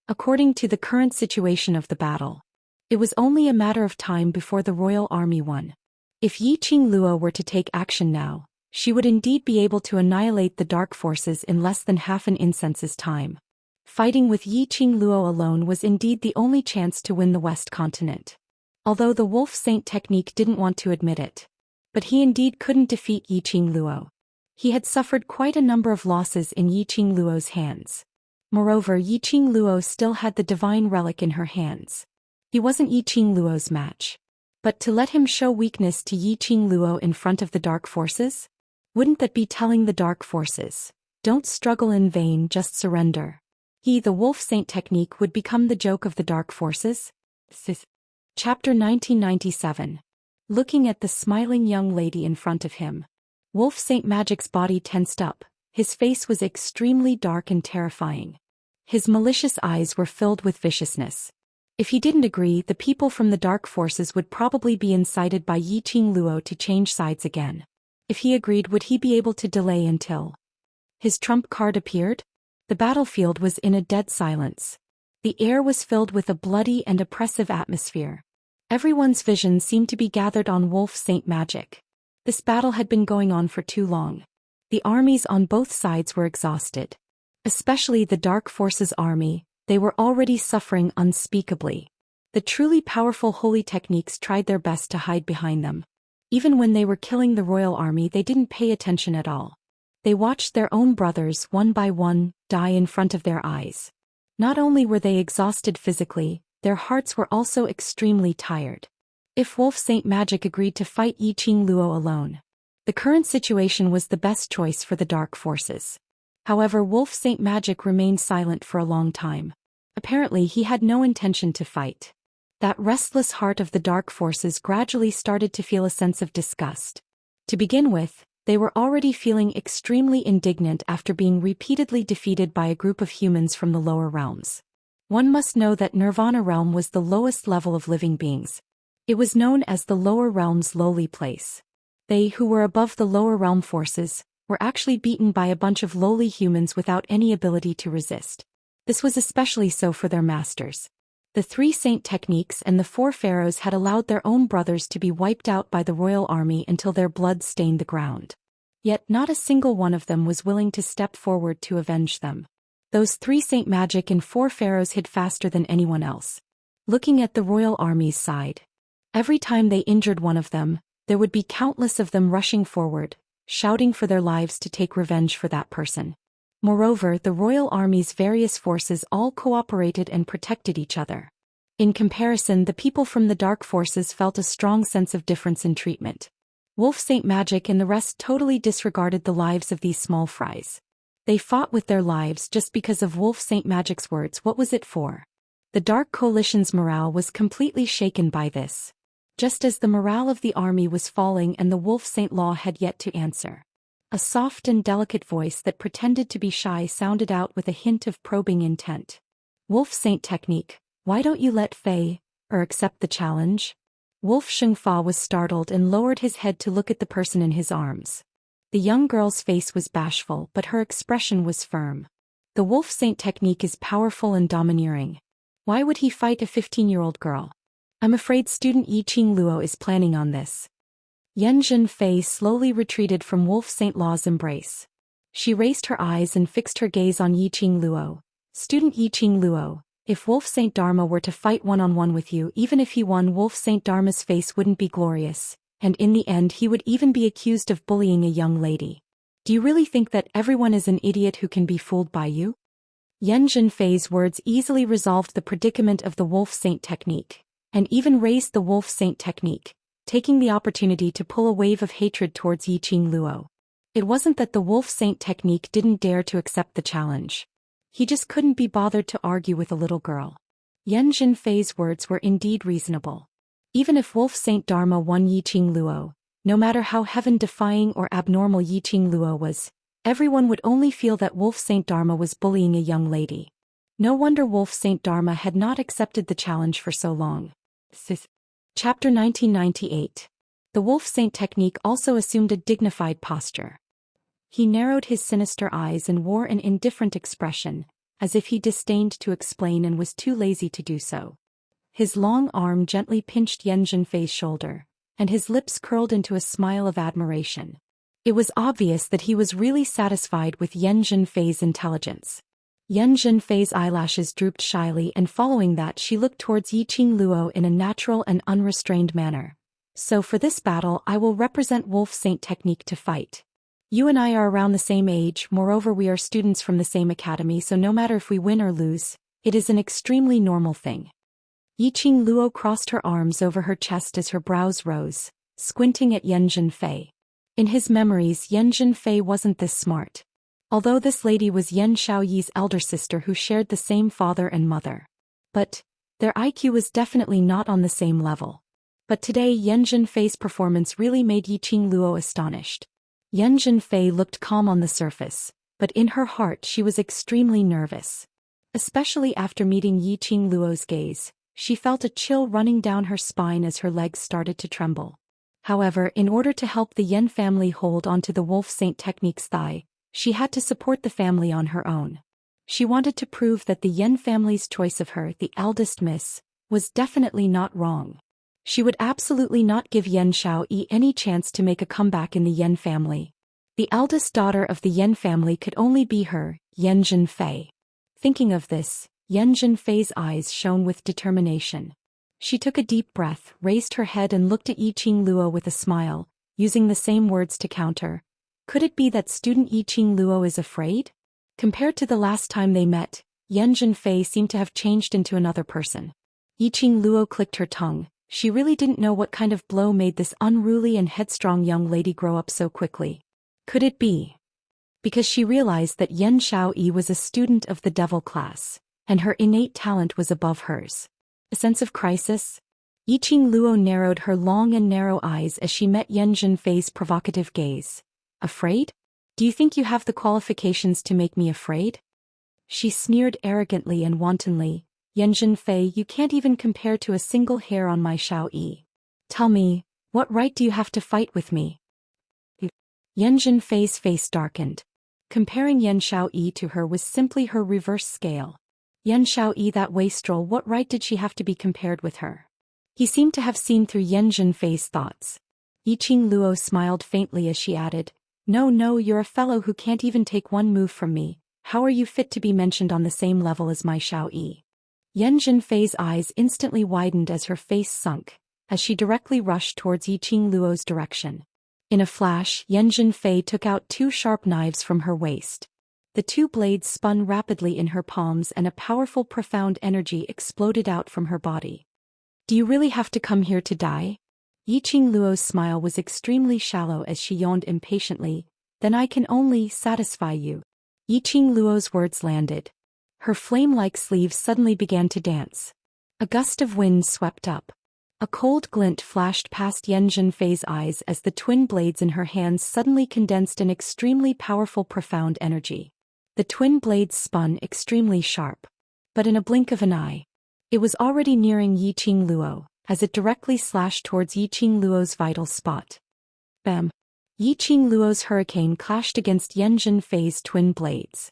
According to the current situation of the battle, it was only a matter of time before the royal army won. If Yiqing Luo were to take action now, she would indeed be able to annihilate the Dark Forces in less than half an incense's time. Fighting with Yiqing Luo alone was indeed the only chance to win the West Continent. Although the Wolf Saint technique didn't want to admit it. But he indeed couldn't defeat Yiqing Luo. He had suffered quite a number of losses in Yiqing Luo's hands. Moreover, Yiqing Luo still had the divine relic in her hands. He wasn't Yiqing Luo's match. But to let him show weakness to Yiqing Luo in front of the Dark Forces? Wouldn't that be telling the Dark Forces, don't struggle in vain, just surrender? He, the Wolf Saint technique, would become the joke of the Dark Forces? Chapter 1997. Looking at the smiling young lady in front of him, Wolf Saint Magic's body tensed up. His face was extremely dark and terrifying. His malicious eyes were filled with viciousness. If he didn't agree, the people from the Dark Forces would probably be incited by Yiqing Luo to change sides again. If he agreed, would he be able to delay until his trump card appeared? The battlefield was in a dead silence. The air was filled with a bloody and oppressive atmosphere. Everyone's vision seemed to be gathered on Wolf Saint Magic. This battle had been going on for too long. The armies on both sides were exhausted. Especially the Dark Forces army, they were already suffering unspeakably. The truly powerful holy techniques tried their best to hide behind them. Even when they were killing the royal army, they didn't pay attention at all. They watched their own brothers, one by one, die in front of their eyes. Not only were they exhausted physically, their hearts were also extremely tired. If Wolf Saint Magic agreed to fight Yiqing Luo alone, the current situation was the best choice for the Dark Forces. However, Wolf Saint Magic remained silent for a long time. Apparently he had no intention to fight. That restless heart of the Dark Forces gradually started to feel a sense of disgust. To begin with, They were already feeling extremely indignant after being repeatedly defeated by a group of humans from the lower realms. One must know that Nirvana realm was the lowest level of living beings. It was known as the lower realm's lowly place. They who were above the lower realm forces were actually beaten by a bunch of lowly humans without any ability to resist. This was especially so for their masters. The 3 saint techniques and the 4 pharaohs had allowed their own brothers to be wiped out by the royal army until their blood stained the ground. Yet not a single one of them was willing to step forward to avenge them. Those 3 saint magic and 4 pharaohs hid faster than anyone else. Looking at the royal army's side, every time they injured one of them, there would be countless of them rushing forward, shouting for their lives to take revenge for that person. Moreover, the royal army's various forces all cooperated and protected each other. In comparison, the people from the dark forces felt a strong sense of difference in treatment. Wolf Saint Magic and the rest totally disregarded the lives of these small fries. They fought with their lives just because of Wolf Saint Magic's words. What was it for? The Dark Coalition's morale was completely shaken by this. Just as the morale of the army was falling and the Wolf Saint Law had yet to answer. A soft and delicate voice that pretended to be shy sounded out with a hint of probing intent. Wolf Saint Technique, why don't you let Fei, accept the challenge? Wolf Xianxia was startled and lowered his head to look at the person in his arms. The young girl's face was bashful, but her expression was firm. The Wolf Saint Technique is powerful and domineering. Why would he fight a 15-year-old girl? I'm afraid student Yiqing Luo is planning on this. Yanjin Fei slowly retreated from Wolf Saint Law's embrace. She raised her eyes and fixed her gaze on Yiqing Luo. Student Yiqing Luo, if Wolf Saint Dharma were to fight one-on-one with you, even if he won, Wolf Saint Dharma's face wouldn't be glorious, and in the end he would even be accused of bullying a young lady. Do you really think that everyone is an idiot who can be fooled by you? Yanjin Fei's words easily resolved the predicament of the Wolf Saint Technique, and even raised the Wolf Saint Technique, taking the opportunity to pull a wave of hatred towards Yiqing Luo. It wasn't that the Wolf Saint Technique didn't dare to accept the challenge. He just couldn't be bothered to argue with a little girl. Yanjin Fei's words were indeed reasonable. Even if Wolf Saint Dharma won Yiqing Luo, no matter how heaven-defying or abnormal Yiqing Luo was, everyone would only feel that Wolf Saint Dharma was bullying a young lady. No wonder Wolf Saint Dharma had not accepted the challenge for so long. Chapter 1998. The Wolf Saint Technique also assumed a dignified posture. He narrowed his sinister eyes and wore an indifferent expression, as if he disdained to explain and was too lazy to do so. His long arm gently pinched Yanjin Fei's shoulder, and his lips curled into a smile of admiration. It was obvious that he was really satisfied with Yanjin Fei's intelligence. Yanjin Fei's eyelashes drooped shyly, and following that she looked towards Yiqing Luo in a natural and unrestrained manner. So for this battle I will represent Wolf Saint Technique to fight. You and I are around the same age, moreover we are students from the same academy, so no matter if we win or lose, it is an extremely normal thing. Yiqing Luo crossed her arms over her chest as her brows rose, squinting at Yanjin Fei. In his memories, Yanjin Fei wasn't this smart. Although this lady was Yan Shaoyi's elder sister who shared the same father and mother. But their IQ was definitely not on the same level. But today Yanjin Fei's performance really made Yiqing Luo astonished. Yanjin Fei looked calm on the surface, but in her heart she was extremely nervous. Especially after meeting Yiqing Luo's gaze, she felt a chill running down her spine as her legs started to tremble. However, in order to help the Yan family hold onto the Wolf Saint Technique's thigh, she had to support the family on her own. She wanted to prove that the Yan family's choice of her, the eldest miss, was definitely not wrong. She would absolutely not give Yan Shaoyi any chance to make a comeback in the Yan family. The eldest daughter of the Yan family could only be her, Yanjin Fei. Thinking of this, Yanjin Fei's eyes shone with determination. She took a deep breath, raised her head and looked at Yiqing Luo with a smile, using the same words to counter. Could it be that student Yiqing Luo is afraid? Compared to the last time they met, Yanjin Fei seemed to have changed into another person. Yiqing Luo clicked her tongue. She really didn't know what kind of blow made this unruly and headstrong young lady grow up so quickly. Could it be? Because she realized that Yan Shaoyi was a student of the devil class, and her innate talent was above hers. A sense of crisis? Yiqing Luo narrowed her long and narrow eyes as she met Yanjin Fei's provocative gaze. Afraid? Do you think you have the qualifications to make me afraid? She sneered arrogantly and wantonly. Yan Zhenfei, you can't even compare to a single hair on my Xiao Yi. Tell me, what right do you have to fight with me? Yan Zhenfei's face darkened. Comparing Yan Xiaoyi to her was simply her reverse scale. Yan Xiaoyi, that wastrel, what right did she have to be compared with her? He seemed to have seen through Yan Zhenfei's thoughts. Yiqing Luo smiled faintly as she added, No, you're a fellow who can't even take one move from me. How are you fit to be mentioned on the same level as my Xiaoyi? Yan Zhenfei's eyes instantly widened as her face sunk, as she directly rushed towards Yiqing Luo's direction. In a flash, Yan Zhenfei took out 2 sharp knives from her waist. The 2 blades spun rapidly in her palms and a powerful, profound energy exploded out from her body. Do you really have to come here to die? Yiqing Luo's smile was extremely shallow as she yawned impatiently. Then I can only satisfy you. Yiqing Luo's words landed. Her flame-like sleeves suddenly began to dance. A gust of wind swept up. A cold glint flashed past Yan Zhenfei's eyes as the twin blades in her hands suddenly condensed an extremely powerful, profound energy. The twin blades spun extremely sharp. But in a blink of an eye, it was already nearing Yiqing Luo, as it directly slashed towards Yiqing Luo's vital spot. Bam! Yiqing Luo's hurricane clashed against Yan Zhenfei's twin blades.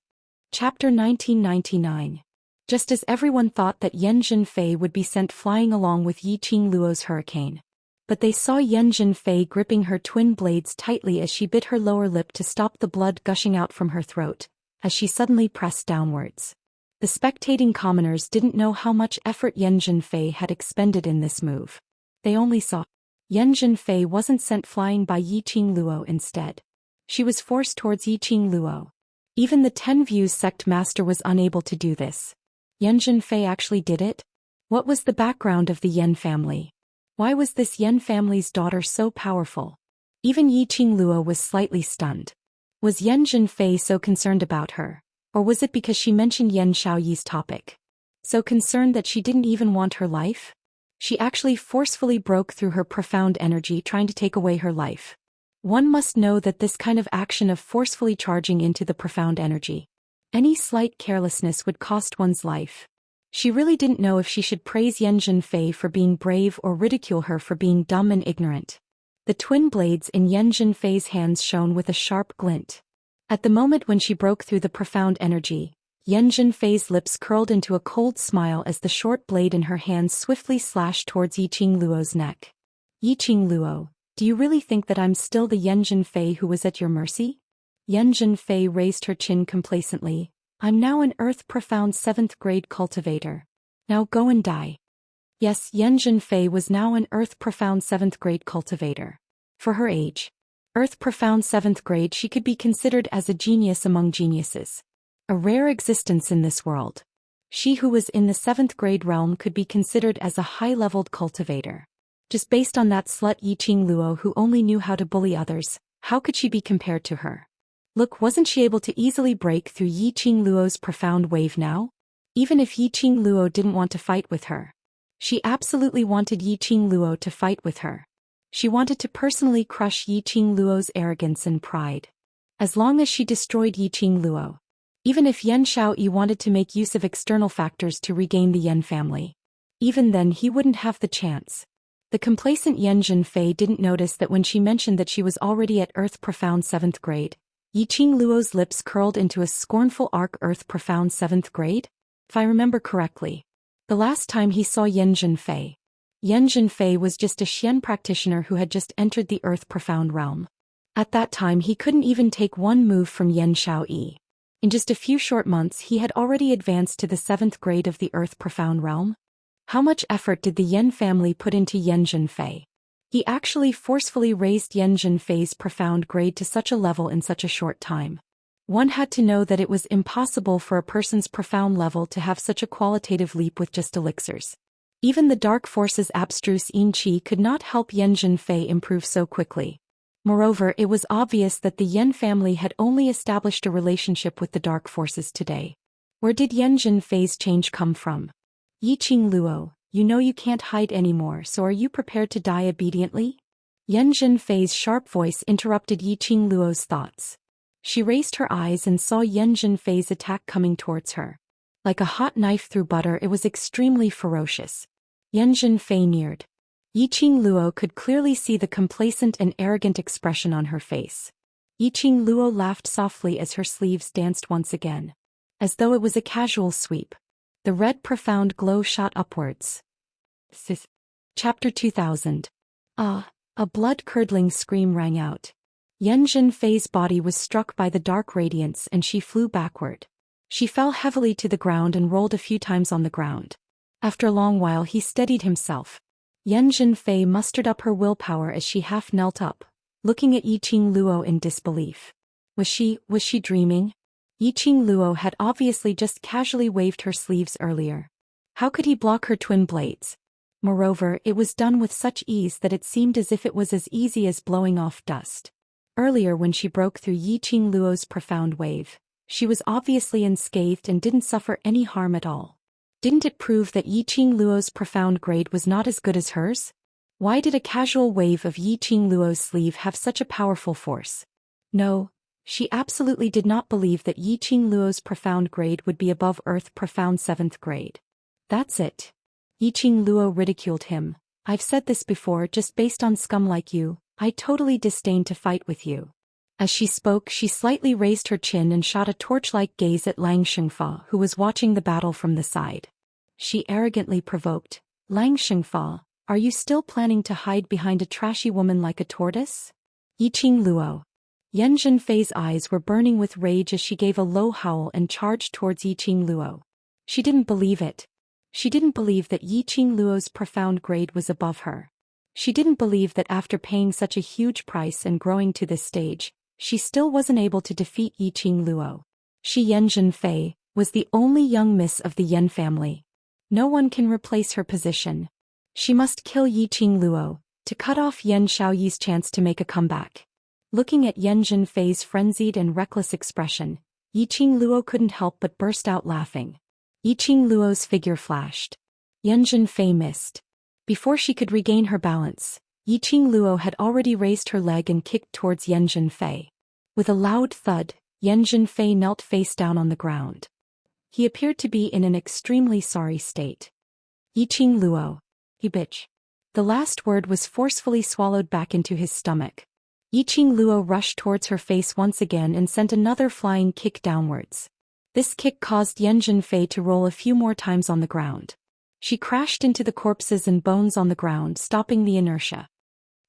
Chapter 1999. Just as everyone thought that Yan Zhenfei would be sent flying along with Yiqing Luo's hurricane. But they saw Yan Zhenfei gripping her twin blades tightly as she bit her lower lip to stop the blood gushing out from her throat, as she suddenly pressed downwards. The spectating commoners didn't know how much effort Yan Zhenfei had expended in this move. They only saw Yan Zhenfei wasn't sent flying by Yiqing Luo instead. She was forced towards Yiqing Luo. Even the 10 Views sect master was unable to do this. Yan Zhenfei actually did it? What was the background of the Yan family? Why was this Yan family's daughter so powerful? Even Yiqing Luo was slightly stunned. Was Yan Zhenfei so concerned about her? Or was it because she mentioned Yan Xiaoyi's topic? So concerned that she didn't even want her life? She actually forcefully broke through her profound energy trying to take away her life. One must know that this kind of action of forcefully charging into the profound energy, any slight carelessness would cost one's life. She really didn't know if she should praise Yan Zhenfei for being brave or ridicule her for being dumb and ignorant. The twin blades in Yan Zhenfei's hands shone with a sharp glint. At the moment when she broke through the profound energy, Yan Zhenfei's lips curled into a cold smile as the short blade in her hands swiftly slashed towards Yiqing Luo's neck. Yiqing Luo, do you really think that I'm still the Yan Zhenfei who was at your mercy? Yan Zhenfei raised her chin complacently. I'm now an Earth Profound 7th grade cultivator. Now go and die. Yes, Yan Zhenfei was now an Earth Profound 7th grade cultivator. For her age, Earth Profound 7th grade, she could be considered as a genius among geniuses. A rare existence in this world. She who was in the 7th grade realm could be considered as a high-leveled cultivator. Just based on that slut Yiqing Luo who only knew how to bully others, how could she be compared to her? Look, wasn't she able to easily break through Yiqing Luo's profound wave now? Even if Yiqing Luo didn't want to fight with her. She absolutely wanted Yiqing Luo to fight with her. She wanted to personally crush Yiqing Luo's arrogance and pride. As long as she destroyed Yiqing Luo. Even if Yan Xiaoyi wanted to make use of external factors to regain the Yan family. Even then he wouldn't have the chance. The complacent Yan Zhenfei didn't notice that when she mentioned that she was already at Earth Profound 7th grade, Yiqing Luo's lips curled into a scornful arc. Earth Profound 7th grade? If I remember correctly. The last time he saw Yan Zhenfei was just a Xian practitioner who had just entered the Earth Profound realm. At that time he couldn't even take one move from Yan Xiaoyi. In just a few short months he had already advanced to the 7th grade of the Earth Profound realm. How much effort did the Yan family put into Yan Zhenfei? He actually forcefully raised Yan Zhenfei's profound grade to such a level in such a short time. One had to know that it was impossible for a person's profound level to have such a qualitative leap with just elixirs. Even the dark force's abstruse yin qi could not help Yan Zhenfei improve so quickly. Moreover, it was obvious that the Yan family had only established a relationship with the dark forces today. Where did Yan Zhenfei's change come from? Yiqing Luo, you know you can't hide anymore, so are you prepared to die obediently? Yan Zhenfei's sharp voice interrupted Yiqing Luo's thoughts. She raised her eyes and saw Yan Zhenfei's attack coming towards her. Like a hot knife through butter, it was extremely ferocious. Yan Zhenfei neared. Yiqing Luo could clearly see the complacent and arrogant expression on her face. Yiqing Luo laughed softly as her sleeves danced once again. As though it was a casual sweep. The red profound glow shot upwards. Chapter 2000. A blood-curdling scream rang out. Yan Zhenfei's body was struck by the dark radiance and she flew backward. She fell heavily to the ground and rolled a few times on the ground. After a long while he steadied himself. Yan Zhenfei mustered up her willpower as she half knelt up, looking at Yiqing Luo in disbelief. Was she dreaming? Yiqing Luo had obviously just casually waved her sleeves earlier. How could he block her twin blades? Moreover, it was done with such ease that it seemed as if it was as easy as blowing off dust. Earlier when she broke through Yiqing Luo's profound wave, she was obviously unscathed and didn't suffer any harm at all. Didn't it prove that Yiqing Luo's profound grade was not as good as hers? Why did a casual wave of Yiqing Luo's sleeve have such a powerful force? No, she absolutely did not believe that Yiqing Luo's profound grade would be above Earth profound 7th grade. That's it. Yiqing Luo ridiculed him. I've said this before, just based on scum like you, I totally disdain to fight with you. As she spoke, she slightly raised her chin and shot a torch-like gaze at Lang Shengfa, who was watching the battle from the side. She arrogantly provoked, Lang Shengfa, are you still planning to hide behind a trashy woman like a tortoise? Yiqing Luo. Yan Zhenfei's eyes were burning with rage as she gave a low howl and charged towards Yiqing Luo. She didn't believe it. She didn't believe that Yiqing Luo's profound grade was above her. She didn't believe that after paying such a huge price and growing to this stage, she still wasn't able to defeat Yiqing Luo. She, Yan Zhenfei, was the only young miss of the Yan family. No one can replace her position. She must kill Yiqing Luo, to cut off Yan Xiaoyi's chance to make a comeback. Looking at Yan Zhenfei's frenzied and reckless expression, Yiqing Luo couldn't help but burst out laughing. Yiqing Luo's figure flashed. Yan Zhenfei missed. Before she could regain her balance, Yiqing Luo had already raised her leg and kicked towards Yan Zhenfei. With a loud thud, Yan Zhenfei knelt face down on the ground. He appeared to be in an extremely sorry state. Yiqing Luo. You bitch. The last word was forcefully swallowed back into his stomach. Yiqing Luo rushed towards her face once again and sent another flying kick downwards. This kick caused Yan Zhenfei to roll a few more times on the ground. She crashed into the corpses and bones on the ground, stopping the inertia.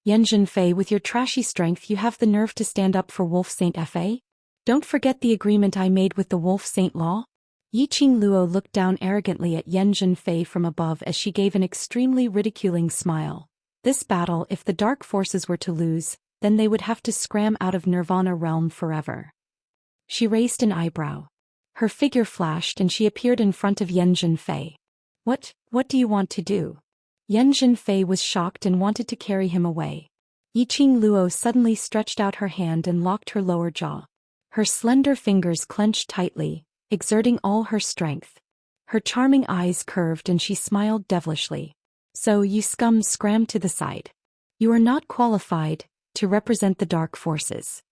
Yan Zhenfei, with your trashy strength you have the nerve to stand up for Wolf Saint Fa? Don't forget the agreement I made with the Wolf Saint Law? Yiqing Luo looked down arrogantly at Yan Zhenfei from above as she gave an extremely ridiculing smile. This battle, if the dark forces were to lose, then they would have to scram out of Nirvana realm forever. She raised an eyebrow. Her figure flashed and she appeared in front of Yan Zhenfei. What do you want to do? Yan Zhenfei was shocked and wanted to carry him away. Yiqing Luo suddenly stretched out her hand and locked her lower jaw. Her slender fingers clenched tightly, exerting all her strength. Her charming eyes curved and she smiled devilishly. So you scum, scram to the side. You are not qualified to represent the dark forces.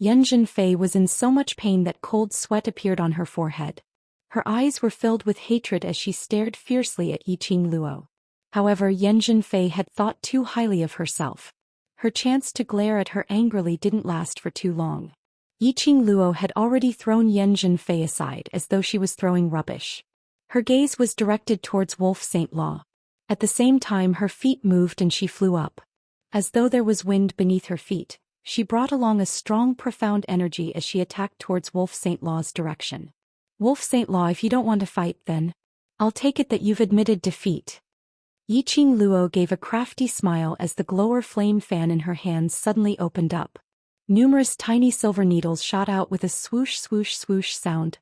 Yan Zhenfei was in so much pain that cold sweat appeared on her forehead. Her eyes were filled with hatred as she stared fiercely at Yiqing Luo. However, Yan Zhenfei had thought too highly of herself. Her chance to glare at her angrily didn't last for too long. Yiqing Luo had already thrown Yan Zhenfei aside as though she was throwing rubbish. Her gaze was directed towards Wolf Saint Law. At the same time her feet moved and she flew up. As though there was wind beneath her feet, she brought along a strong profound energy as she attacked towards Wolf Saint Law's direction. Wolf Saint Law, if you don't want to fight then, I'll take it that you've admitted defeat. Yiqing Luo gave a crafty smile as the glower flame fan in her hands suddenly opened up. Numerous tiny silver needles shot out with a swoosh swoosh swoosh sound.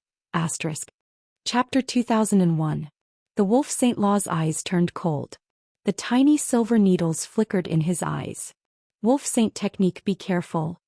Chapter 2001. The Wolf Saint Law's eyes turned cold. The tiny silver needles flickered in his eyes. Wolf Saint technique, be careful.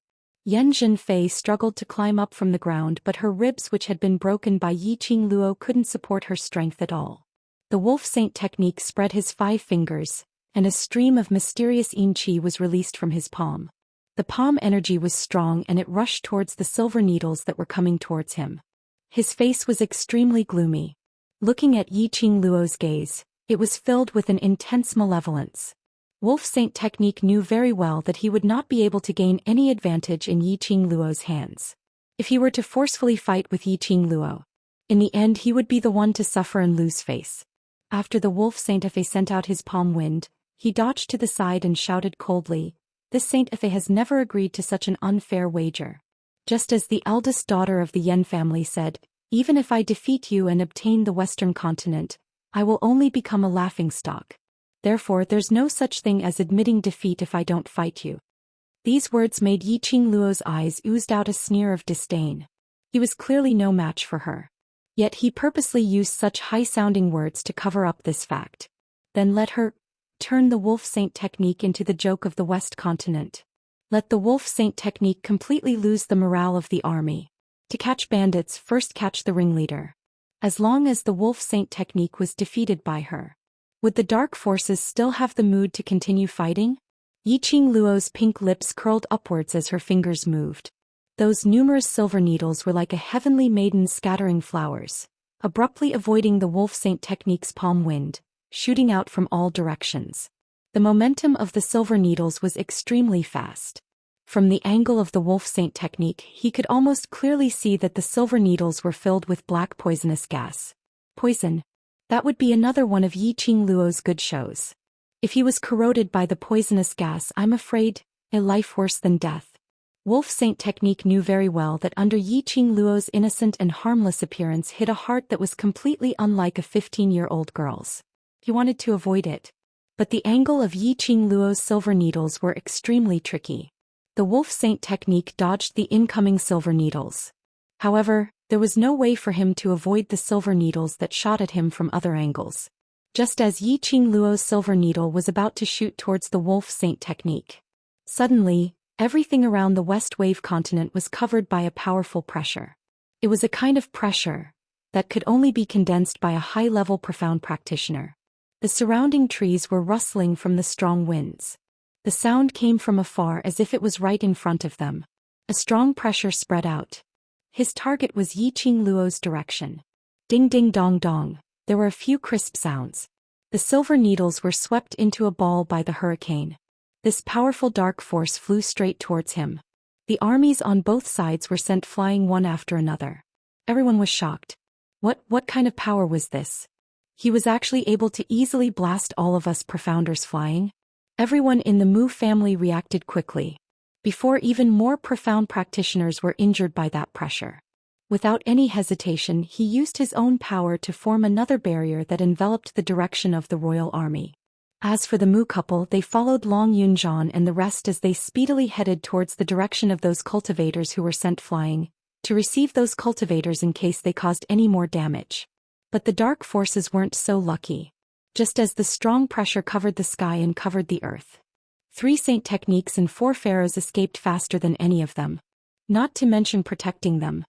Yan Zhenfei struggled to climb up from the ground, but her ribs, which had been broken by Yiqing Luo, couldn't support her strength at all. The Wolf Saint technique spread his 5 fingers, and a stream of mysterious yin qi was released from his palm. The palm energy was strong and it rushed towards the silver needles that were coming towards him. His face was extremely gloomy. Looking at Yi Qing Luo's gaze, it was filled with an intense malevolence. Wolf Saint Technique knew very well that he would not be able to gain any advantage in Yi Qing Luo's hands. If he were to forcefully fight with Yi Qing Luo, in the end he would be the one to suffer and lose face. After the Wolf Saint Efe sent out his palm wind, he dodged to the side and shouted coldly, "This Saint Efe has never agreed to such an unfair wager." Just as the eldest daughter of the Yen family said, "Even if I defeat you and obtain the Western continent, I will only become a laughingstock. Therefore there's no such thing as admitting defeat if I don't fight you." These words made Yi Qing Luo's eyes oozed out a sneer of disdain. He was clearly no match for her. Yet he purposely used such high-sounding words to cover up this fact. Then let her turn the Wolf Saint Technique into the joke of the West continent. Let the Wolf Saint Technique completely lose the morale of the army. To catch bandits, first catch the ringleader. As long as the Wolf Saint Technique was defeated by her, would the dark forces still have the mood to continue fighting? Yi Qing Luo's pink lips curled upwards as her fingers moved. Those numerous silver needles were like a heavenly maiden scattering flowers, abruptly avoiding the Wolf Saint Technique's palm wind, shooting out from all directions. The momentum of the silver needles was extremely fast. From the angle of the Wolf Saint Technique, he could almost clearly see that the silver needles were filled with black poisonous gas. Poison. That would be another one of Yi Qing Luo's good shows. If he was corroded by the poisonous gas, I'm afraid, a life worse than death. Wolf Saint Technique knew very well that under Yi Qing Luo's innocent and harmless appearance hid a heart that was completely unlike a 15-year-old girl's. He wanted to avoid it. But the angle of Yi Qing Luo's silver needles were extremely tricky. The Wolf Saint Technique dodged the incoming silver needles. However, there was no way for him to avoid the silver needles that shot at him from other angles. Just as Yi Qing Luo's silver needle was about to shoot towards the Wolf Saint Technique, suddenly, everything around the West Wave continent was covered by a powerful pressure. It was a kind of pressure that could only be condensed by a high-level profound practitioner. The surrounding trees were rustling from the strong winds. The sound came from afar as if it was right in front of them. A strong pressure spread out. His target was Yi Qing Luo's direction. Ding ding dong dong, there were a few crisp sounds. The silver needles were swept into a ball by the hurricane. This powerful dark force flew straight towards him. The armies on both sides were sent flying one after another. Everyone was shocked. What kind of power was this? He was actually able to easily blast all of us profounders flying? Everyone in the Mu family reacted quickly, before even more profound practitioners were injured by that pressure. Without any hesitation, he used his own power to form another barrier that enveloped the direction of the royal army. As for the Mu couple, they followed Long Yunzhan and the rest as they speedily headed towards the direction of those cultivators who were sent flying, to receive those cultivators in case they caused any more damage. But the dark forces weren't so lucky. Just as the strong pressure covered the sky and covered the earth, 3 Saint Techniques and 4 pharaohs escaped faster than any of them. Not to mention protecting them,